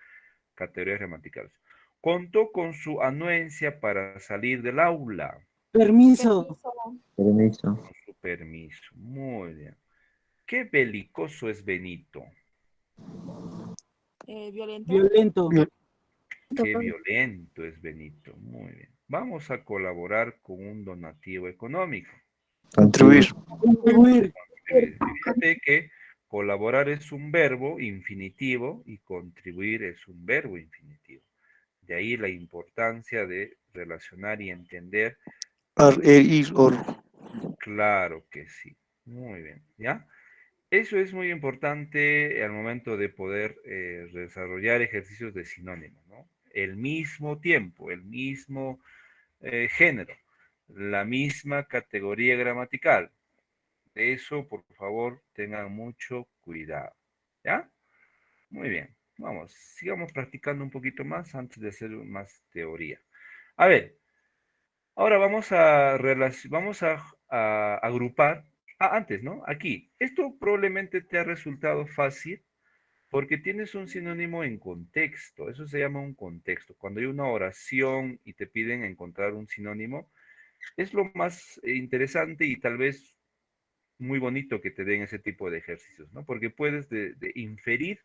categorías gramaticales. Contó con su anuencia para salir del aula. Permiso. Permiso. Con su permiso. Muy bien. ¿Qué belicoso es Benito? Violento. Violento. Qué violento es Benito. Muy bien. Vamos a colaborar con un donativo económico. Contribuir. Contribuir. Fíjate que colaborar es un verbo infinitivo y contribuir es un verbo infinitivo. De ahí la importancia de relacionar y entender. Ir, or. Claro que sí. Muy bien. ¿Ya? Eso es muy importante al momento de poder desarrollar ejercicios de sinónimos, ¿no? El mismo tiempo, el mismo género, la misma categoría gramatical. De eso, por favor, tengan mucho cuidado. ¿Ya? Muy bien. Vamos, sigamos practicando un poquito más antes de hacer más teoría. A ver, ahora vamos a agrupar. Antes, ¿no? Aquí. Esto probablemente te ha resultado fácil porque tienes un sinónimo en contexto. Eso se llama un contexto. Cuando hay una oración y te piden encontrar un sinónimo, es lo más interesante y tal vez muy bonito que te den ese tipo de ejercicios, ¿no? Porque puedes de inferir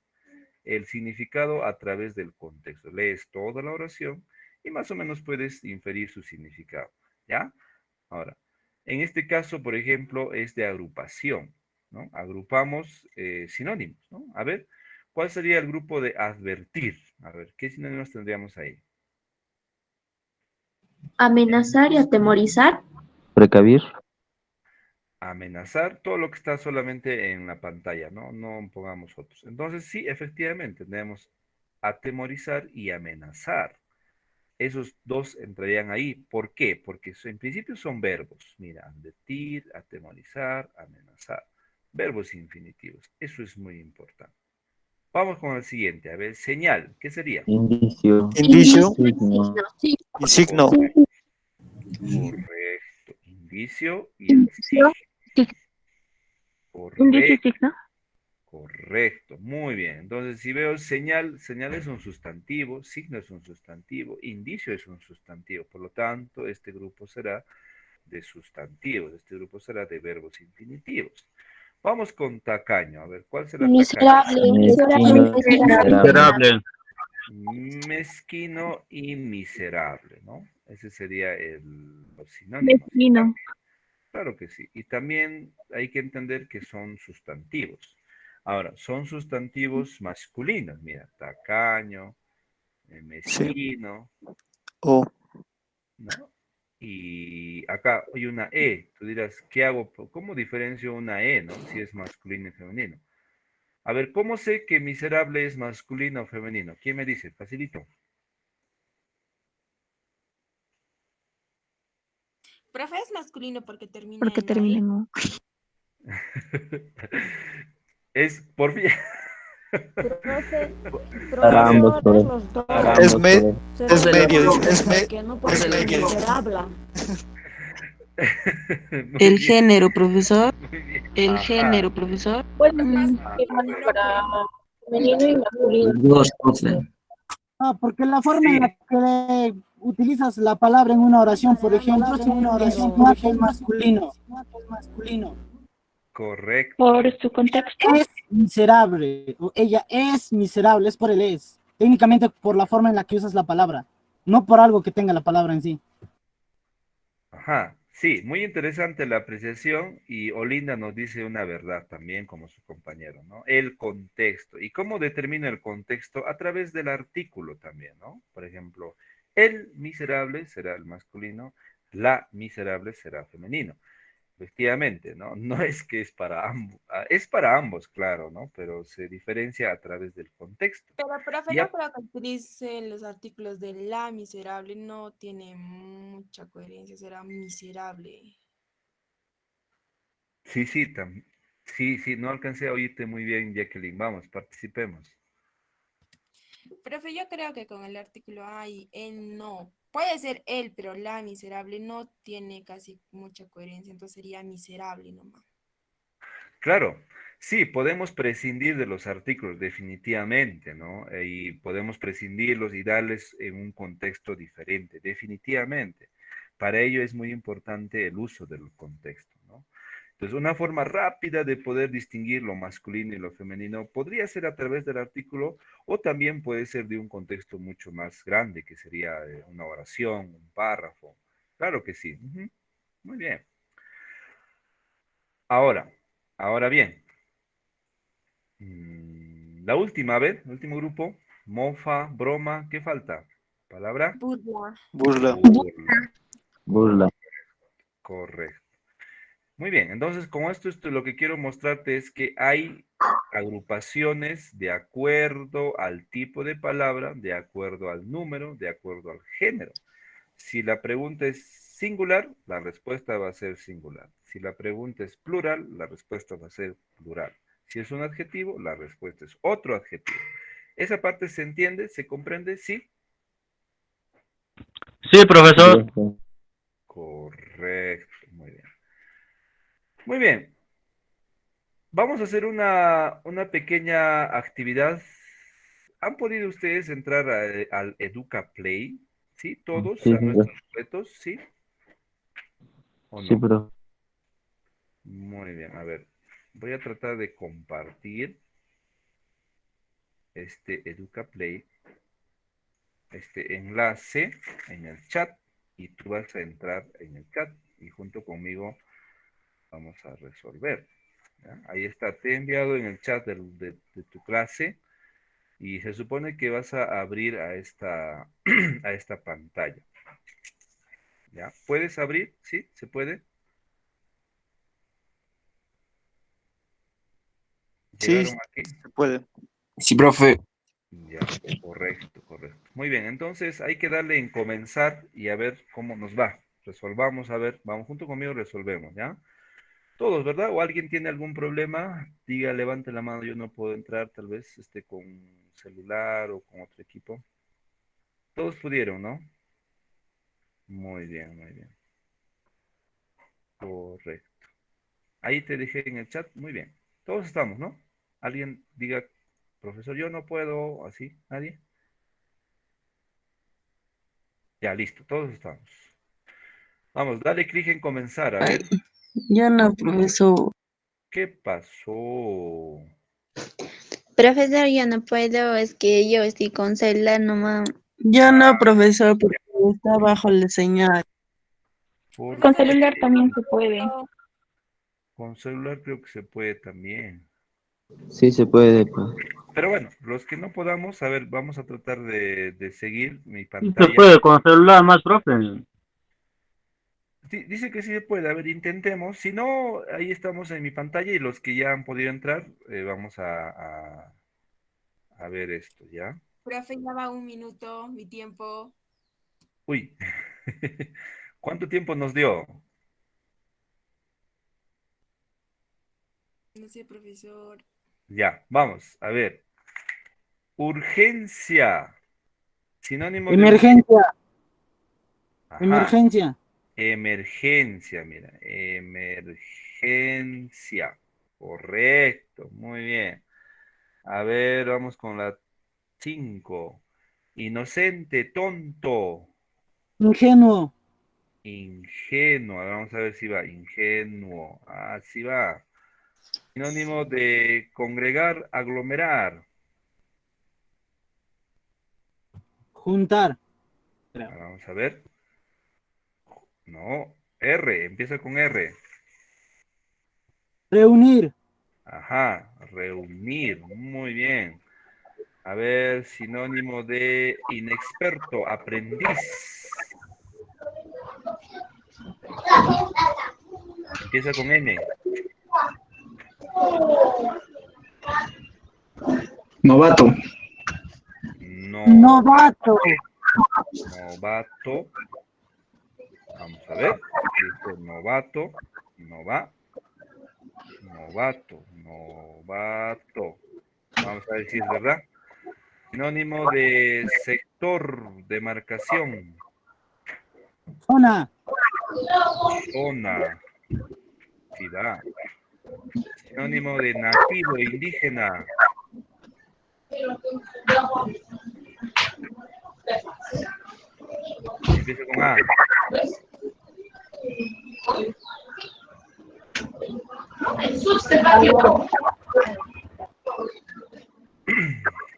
el significado a través del contexto. Lees toda la oración y más o menos puedes inferir su significado, ¿ya? Ahora, en este caso, por ejemplo, es de agrupación, ¿no? Agrupamos sinónimos, ¿no? A ver, ¿cuál sería el grupo de advertir? A ver, ¿qué sinónimos tendríamos ahí? Amenazar y atemorizar. Precavir. Amenazar, todo lo que está solamente en la pantalla, ¿no? No pongamos otros. Entonces, sí, efectivamente, tenemos atemorizar y amenazar. Esos dos entrarían ahí. ¿Por qué? Porque en principio son verbos. Mira, advertir, atemorizar, amenazar. Verbos infinitivos. Eso es muy importante. Vamos con el siguiente. A ver, señal. ¿Qué sería? Indicio. Indicio. Signo. Y signo. Correcto. Indicio y el signo. Indicio y Correcto. signo. Correcto, muy bien. Entonces, si veo señal, señal es un sustantivo, signo es un sustantivo, indicio es un sustantivo. Por lo tanto, este grupo será de sustantivos, este grupo será de verbos infinitivos. Vamos con tacaño. A ver, ¿cuál será tacaño? Mezquino. Miserable. Mezquino y miserable, ¿no? Ese sería los sinónimos. Mezquino. Claro que sí. Y también hay que entender que son sustantivos. Ahora, son sustantivos masculinos. Mira, tacaño, mezquino, O. ¿no? Y acá hay una E. Tú dirás, ¿qué hago? ¿Cómo diferencio una E, no? Si es masculino y femenino. A ver, ¿cómo sé que miserable es masculino o femenino? ¿Quién me dice? Facilito. Profe, es masculino porque termina Porque en la termina E. en O. Es por fin. Para ambos, profe. Para ambos, Es profe. medio. Es medio. El género, profesor. Muy bien. El Ajá. género, profesor. Bueno, Para femenino y masculino. Los dos, profe. Ah, porque la forma en la que utilizas la palabra en una oración, por ejemplo, si una oración es masculino. Correcto. Por su contexto. Es miserable, o ella es miserable, es por el es. Técnicamente por la forma en la que usas la palabra, no por algo que tenga la palabra en sí. Ajá, sí, muy interesante la apreciación y Olinda nos dice una verdad también como su compañero, ¿no? El contexto. ¿Y cómo determina el contexto? A través del artículo también, ¿no? Por ejemplo, el miserable será el masculino, la miserable será femenino. Efectivamente, ¿no? No es que es para ambos, claro, ¿no? Pero se diferencia a través del contexto. Pero, profe, Ya, no creo que utilicen los artículos de la miserable, no tiene mucha coherencia, será miserable. sí, sí, no alcancé a oírte muy bien, Jacqueline. Vamos, participemos. Profe, yo creo que con el artículo A y él no. Puede ser él, pero la miserable no tiene casi mucha coherencia, entonces sería miserable nomás. Claro, sí, podemos prescindir de los artículos definitivamente, ¿no? Y podemos prescindirlos y darles en un contexto diferente, definitivamente. Para ello es muy importante el uso del contexto, ¿no? Entonces, una forma rápida de poder distinguir lo masculino y lo femenino podría ser a través del artículo o también puede ser de un contexto mucho más grande, que sería una oración, un párrafo. Claro que sí. Ujú. Muy bien. Ahora bien, la última vez, el último grupo, mofa, broma, ¿qué falta? ¿Palabra? Burla. Burla. Burla. Burla. Correcto. Muy bien, entonces con esto lo que quiero mostrarte es que hay agrupaciones de acuerdo al tipo de palabra, de acuerdo al número, de acuerdo al género. Si la pregunta es singular, la respuesta va a ser singular. Si la pregunta es plural, la respuesta va a ser plural. Si es un adjetivo, la respuesta es otro adjetivo. ¿Esa parte se entiende? ¿Se comprende? ¿Sí? Sí, profesor. Correcto, muy bien. Muy bien. Vamos a hacer una pequeña actividad. ¿Han podido ustedes entrar al Educa Play? ¿Sí? ¿Todos Sí, a nuestros retos? ¿Sí? ¿O sí, no? profe. Muy bien, a ver. Voy a tratar de compartir este Educa Play, este enlace en el chat y tú vas a entrar en el chat y junto conmigo vamos a resolver. ¿Ya? Ahí está, te he enviado en el chat de tu clase y se supone que vas a abrir a esta, a esta pantalla. ¿Ya? ¿Puedes abrir? ¿Sí? ¿Se puede? Sí, ¿Llegaron aquí? se puede. Sí, profe. Ya, correcto, correcto. Muy bien, entonces hay que darle en comenzar y a ver cómo nos va. Resolvamos, a ver, vamos junto conmigo, resolvemos, ¿ya? Todos, ¿verdad? ¿O alguien tiene algún problema? Diga, levante la mano, yo no puedo entrar, tal vez con celular o con otro equipo. Todos pudieron, ¿no? Muy bien, muy bien. Correcto. Ahí te dejé en el chat, muy bien. Todos estamos, ¿no? Alguien diga, profesor, yo no puedo, así, ¿nadie? Ya, listo, todos estamos. Vamos, dale clic en comenzar, a ver. Yo no, profesor. ¿Qué pasó? Profesor, yo no puedo, es que yo estoy con celular nomás. Yo no, profesor, porque está bajo la señal. ¿Por Con qué? celular también se puede. Con celular creo que se puede también. Sí se puede, profe. Pero bueno, los que no podamos, a ver, vamos a tratar de seguir mi Sí pantalla. se puede con celular más, profe. Dice que sí se puede, a ver, intentemos. Si no, ahí estamos en mi pantalla y los que ya han podido entrar, vamos a ver esto, ¿ya? Profe, ya va 1 minuto, mi tiempo. Uy, ¿cuánto tiempo nos dio? No sé, profesor. Ya, vamos, a ver. Urgencia. Sinónimo de Emergencia. Ajá. Emergencia. Emergencia, mira. Emergencia. Correcto, muy bien. A ver, vamos con la 5. Inocente, tonto. Ingenuo. Ingenuo. A ver, vamos a ver si va. Ingenuo. Ah, sí va. Sinónimo de congregar, aglomerar. Juntar. Vamos a ver. No. R. Empieza con R. Reunir. Ajá. Reunir. Muy bien. A ver, sinónimo de inexperto, aprendiz. Empieza con N. Novato. No. Novato. Novato. Vamos a ver. Dice novato. Novato. Novato. Vamos a ver si es verdad. Sinónimo de sector, demarcación. Zona. Zona. Sí va. Sinónimo de nativo, indígena. Empieza con A.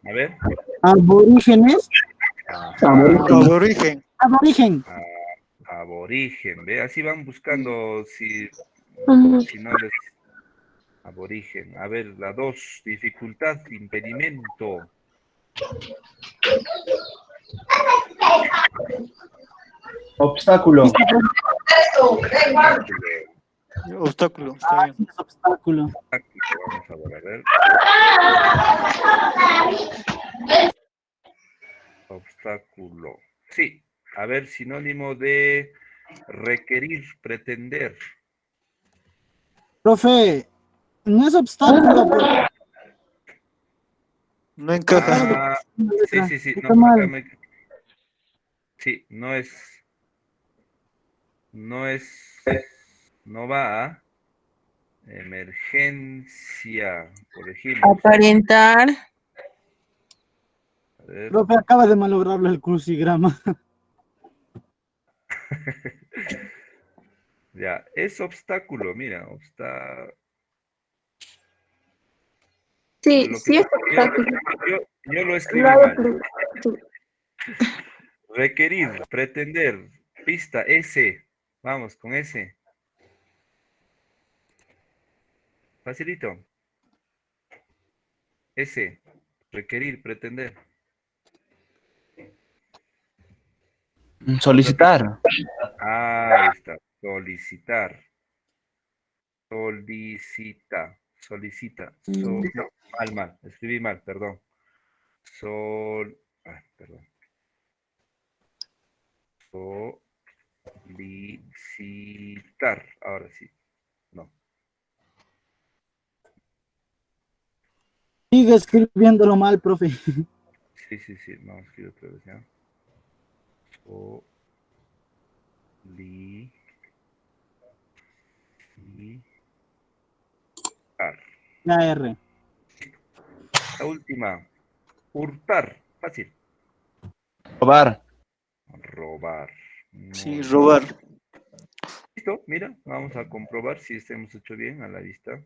A ver. Aborígenes. Aborigen. Aborigen. Aborigen, ¿ve? Así van buscando si no les... Aborigen. A ver, la 2, dificultad, impedimento. Obstáculo. Obstáculo, está bien. Obstáculo. Vamos a ver, Obstáculo. Sí. A ver, sinónimo de requerir, pretender. Profe, no es obstáculo. No encaja. Ah, sí, sí. Está No, mal. acá sí, no va a emergencia, por ejemplo. Aparentar. A ver. Profe, acaba de malograrlo el crucigrama. Ya, es obstáculo, mira, Sí, lo que sí es obstáculo. yo lo escribí Lo hago mal. Requerir, pretender, pista, S. Vamos, con S. Facilito. S. Requerir, pretender. Solicitar. Ahí está. Solicitar. Solicita. No, mal. Escribí mal, perdón. Perdón. Solicitar. Ahora sí. No. Sigue escribiéndolo mal, profe. Sí. Vamos a escribir otra vez, ¿ya? Solicitar. La R. La última. Hurtar. Fácil. Robar. Robar. Sí, Muy bien. robar. Listo, mira, vamos a comprobar si hemos hecho bien a la vista.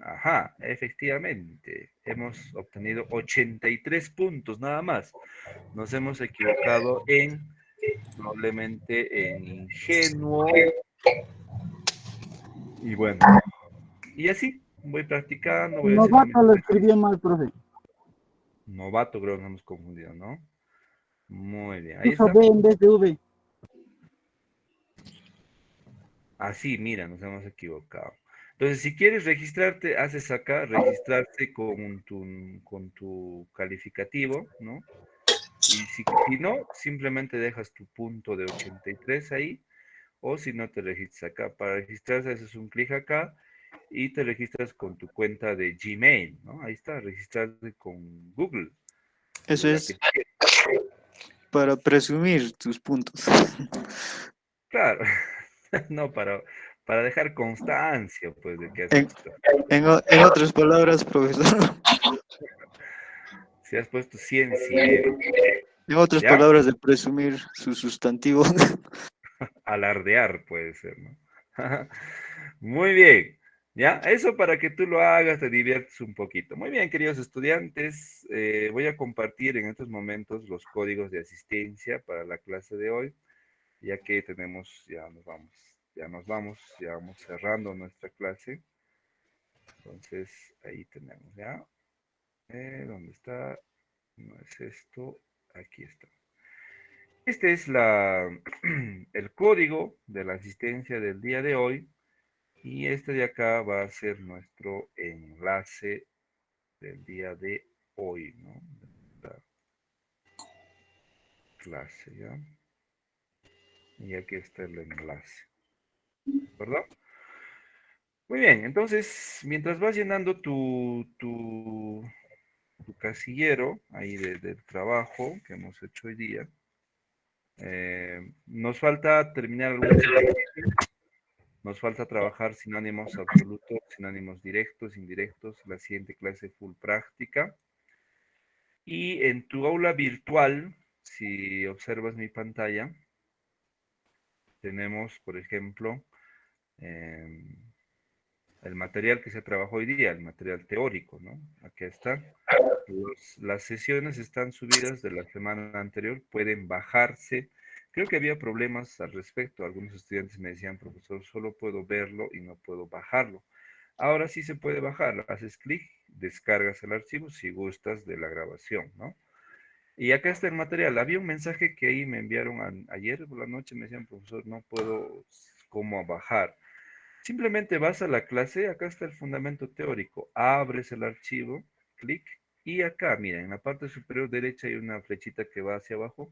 Ajá, efectivamente. Hemos obtenido 83 puntos nada más. Nos hemos equivocado probablemente en ingenuo. Y bueno, y así, voy practicando, voy haciendo Novato lo escribió mal, profe. Novato, creo que nos hemos confundido, ¿no? Muy bien, ahí Puso está. B en vez de V. Así, mira, nos hemos equivocado. Entonces, si quieres registrarte, haces acá, registrarte con tu calificativo, ¿no? Y si no, simplemente dejas tu punto de 83 ahí, o si no te registras acá. Para registrarse, haces un clic acá y te registras con tu cuenta de Gmail, ¿no? Ahí está, registrarte con Google. Eso la que es para presumir tus puntos. Claro, no, para dejar constancia, pues, de que has En, hecho. en otras palabras, profesor. Si has puesto 100, 100. En otras ¿Ya? palabras, de presumir su sustantivo. Alardear puede ser, ¿no? Muy bien. ¿Ya? Eso para que tú lo hagas, te diviertes un poquito. Muy bien, queridos estudiantes, voy a compartir en estos momentos los códigos de asistencia para la clase de hoy, ya que ya vamos cerrando nuestra clase. Entonces, ahí tenemos, ¿ya? ¿Dónde está? No es esto, aquí está. Este es el código de la asistencia del día de hoy y este de acá va a ser nuestro enlace del día de hoy, ¿no? La clase, ¿ya? Y aquí está el enlace, ¿verdad? Muy bien, entonces, mientras vas llenando tu casillero ahí del trabajo que hemos hecho hoy día, nos falta terminar algunos ejercicios. Nos falta trabajar sinónimos absolutos, sinónimos directos, indirectos, la siguiente clase full práctica. Y en tu aula virtual, si observas mi pantalla, tenemos, por ejemplo, el material que se trabajó hoy día, el material teórico, ¿no? Aquí está. Las sesiones están subidas de la semana anterior, pueden bajarse. Creo que había problemas al respecto. Algunos estudiantes me decían, profesor, solo puedo verlo y no puedo bajarlo. Ahora sí se puede bajar. Haces clic, descargas el archivo si gustas de la grabación, ¿no? Y acá está el material. Había un mensaje que ahí me enviaron ayer por la noche. Me decían, profesor, no puedo cómo bajar. Simplemente vas a la clase. Acá está el fundamento teórico. Abres el archivo, clic. Y acá, miren, en la parte superior derecha hay una flechita que va hacia abajo.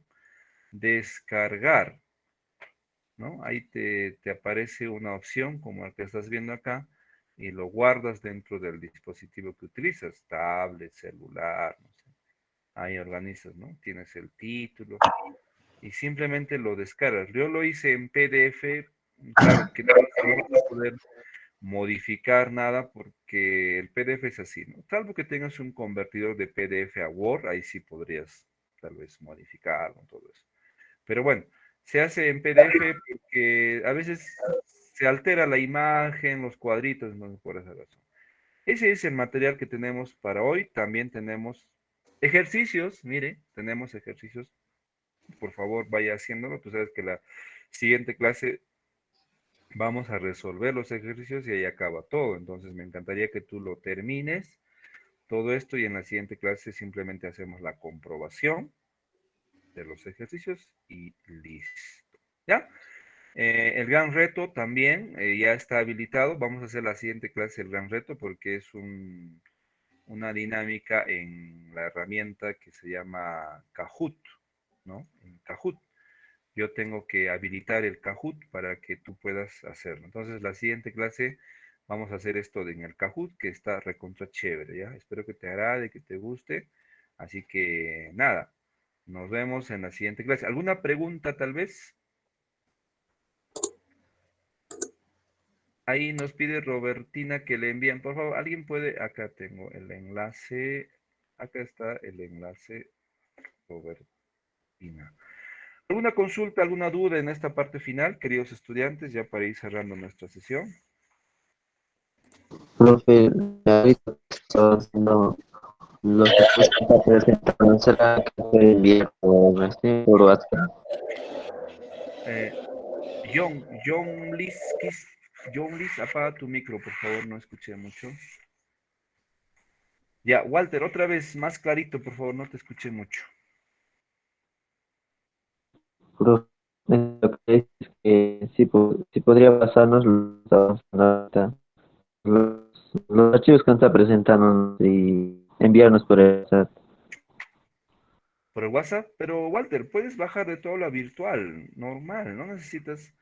Descargar, ¿no? Ahí te aparece una opción como la que estás viendo acá y lo guardas dentro del dispositivo que utilizas, tablet, celular, no sé. Ahí organizas, ¿no? Tienes el título y simplemente lo descargas. Yo lo hice en PDF, claro que no vas a poder modificar nada porque el PDF es así, ¿no? Salvo que tengas un convertidor de PDF a Word, ahí sí podrías tal vez modificarlo, todo eso. Pero bueno, se hace en PDF porque a veces se altera la imagen, los cuadritos, no sé por esa razón. Ese es el material que tenemos para hoy. También tenemos ejercicios, mire, tenemos ejercicios. Por favor, vaya haciéndolo. Tú sabes que la siguiente clase vamos a resolver los ejercicios y ahí acaba todo. Entonces me encantaría que tú lo termines todo esto y en la siguiente clase simplemente hacemos la comprobación de los ejercicios y listo. ¿Ya? El gran reto también ya está habilitado. Vamos a hacer la siguiente clase el gran reto porque es una dinámica en la herramienta que se llama Kahoot, ¿no? En Kahoot. Yo tengo que habilitar el Kahoot para que tú puedas hacerlo. Entonces, la siguiente clase vamos a hacer esto en el Kahoot, que está recontra chévere, ¿ya? Espero que te agrade, que te guste. Así que, nada, nos vemos en la siguiente clase. ¿Alguna pregunta tal vez? Ahí nos pide Robertina que le envíen, por favor, alguien puede, acá tengo el enlace, acá está el enlace, Robertina. ¿Alguna consulta, alguna duda en esta parte final, queridos estudiantes, ya para ir cerrando nuestra sesión? Profe, ahorita estaba haciendo los ejercicios que está presentando, ¿será que puede enviar por WhatsApp? John Liz, apaga tu micro, por favor, no escuché mucho. Ya, Walter, otra vez, más clarito, por favor, no te escuché mucho. Profe, lo que es que sí podría pasarnos los archivos que nos está presentando y enviarnos por el WhatsApp. Por el WhatsApp, pero Walter, puedes bajar de tu aula virtual, normal, no necesitas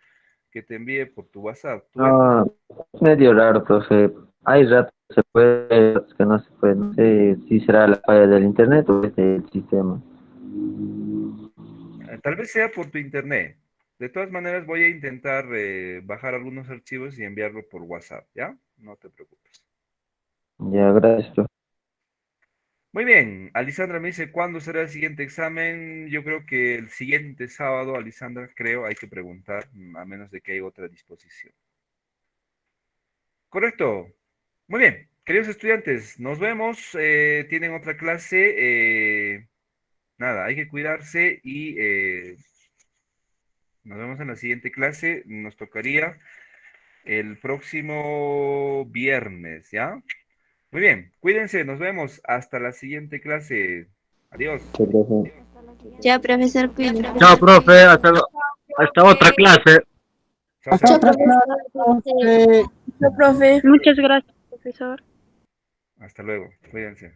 que te envíe por tu WhatsApp. No, es medio raro, profe. Hay ratos que se puede, ratos que no se puede. No sé si será la falla del internet o es del sistema. Tal vez sea por tu internet. De todas maneras, voy a intentar bajar algunos archivos y enviarlo por WhatsApp, ¿ya? No te preocupes. Ya, gracias, profe. Muy bien, Alisandra me dice, ¿cuándo será el siguiente examen? Yo creo que el siguiente sábado, Alisandra, creo, hay que preguntar, a menos de que haya otra disposición. Correcto. Muy bien, queridos estudiantes, nos vemos. Tienen otra clase. Nada, hay que cuidarse y nos vemos en la siguiente clase. Nos tocaría el próximo viernes, ¿ya? Muy bien, cuídense, nos vemos hasta la siguiente clase. Adiós. Ya, profesor, cuídate. Chao, profe. Hasta otra clase. Hasta otra clase. Profe. Muchas gracias, profesor. Hasta luego, cuídense.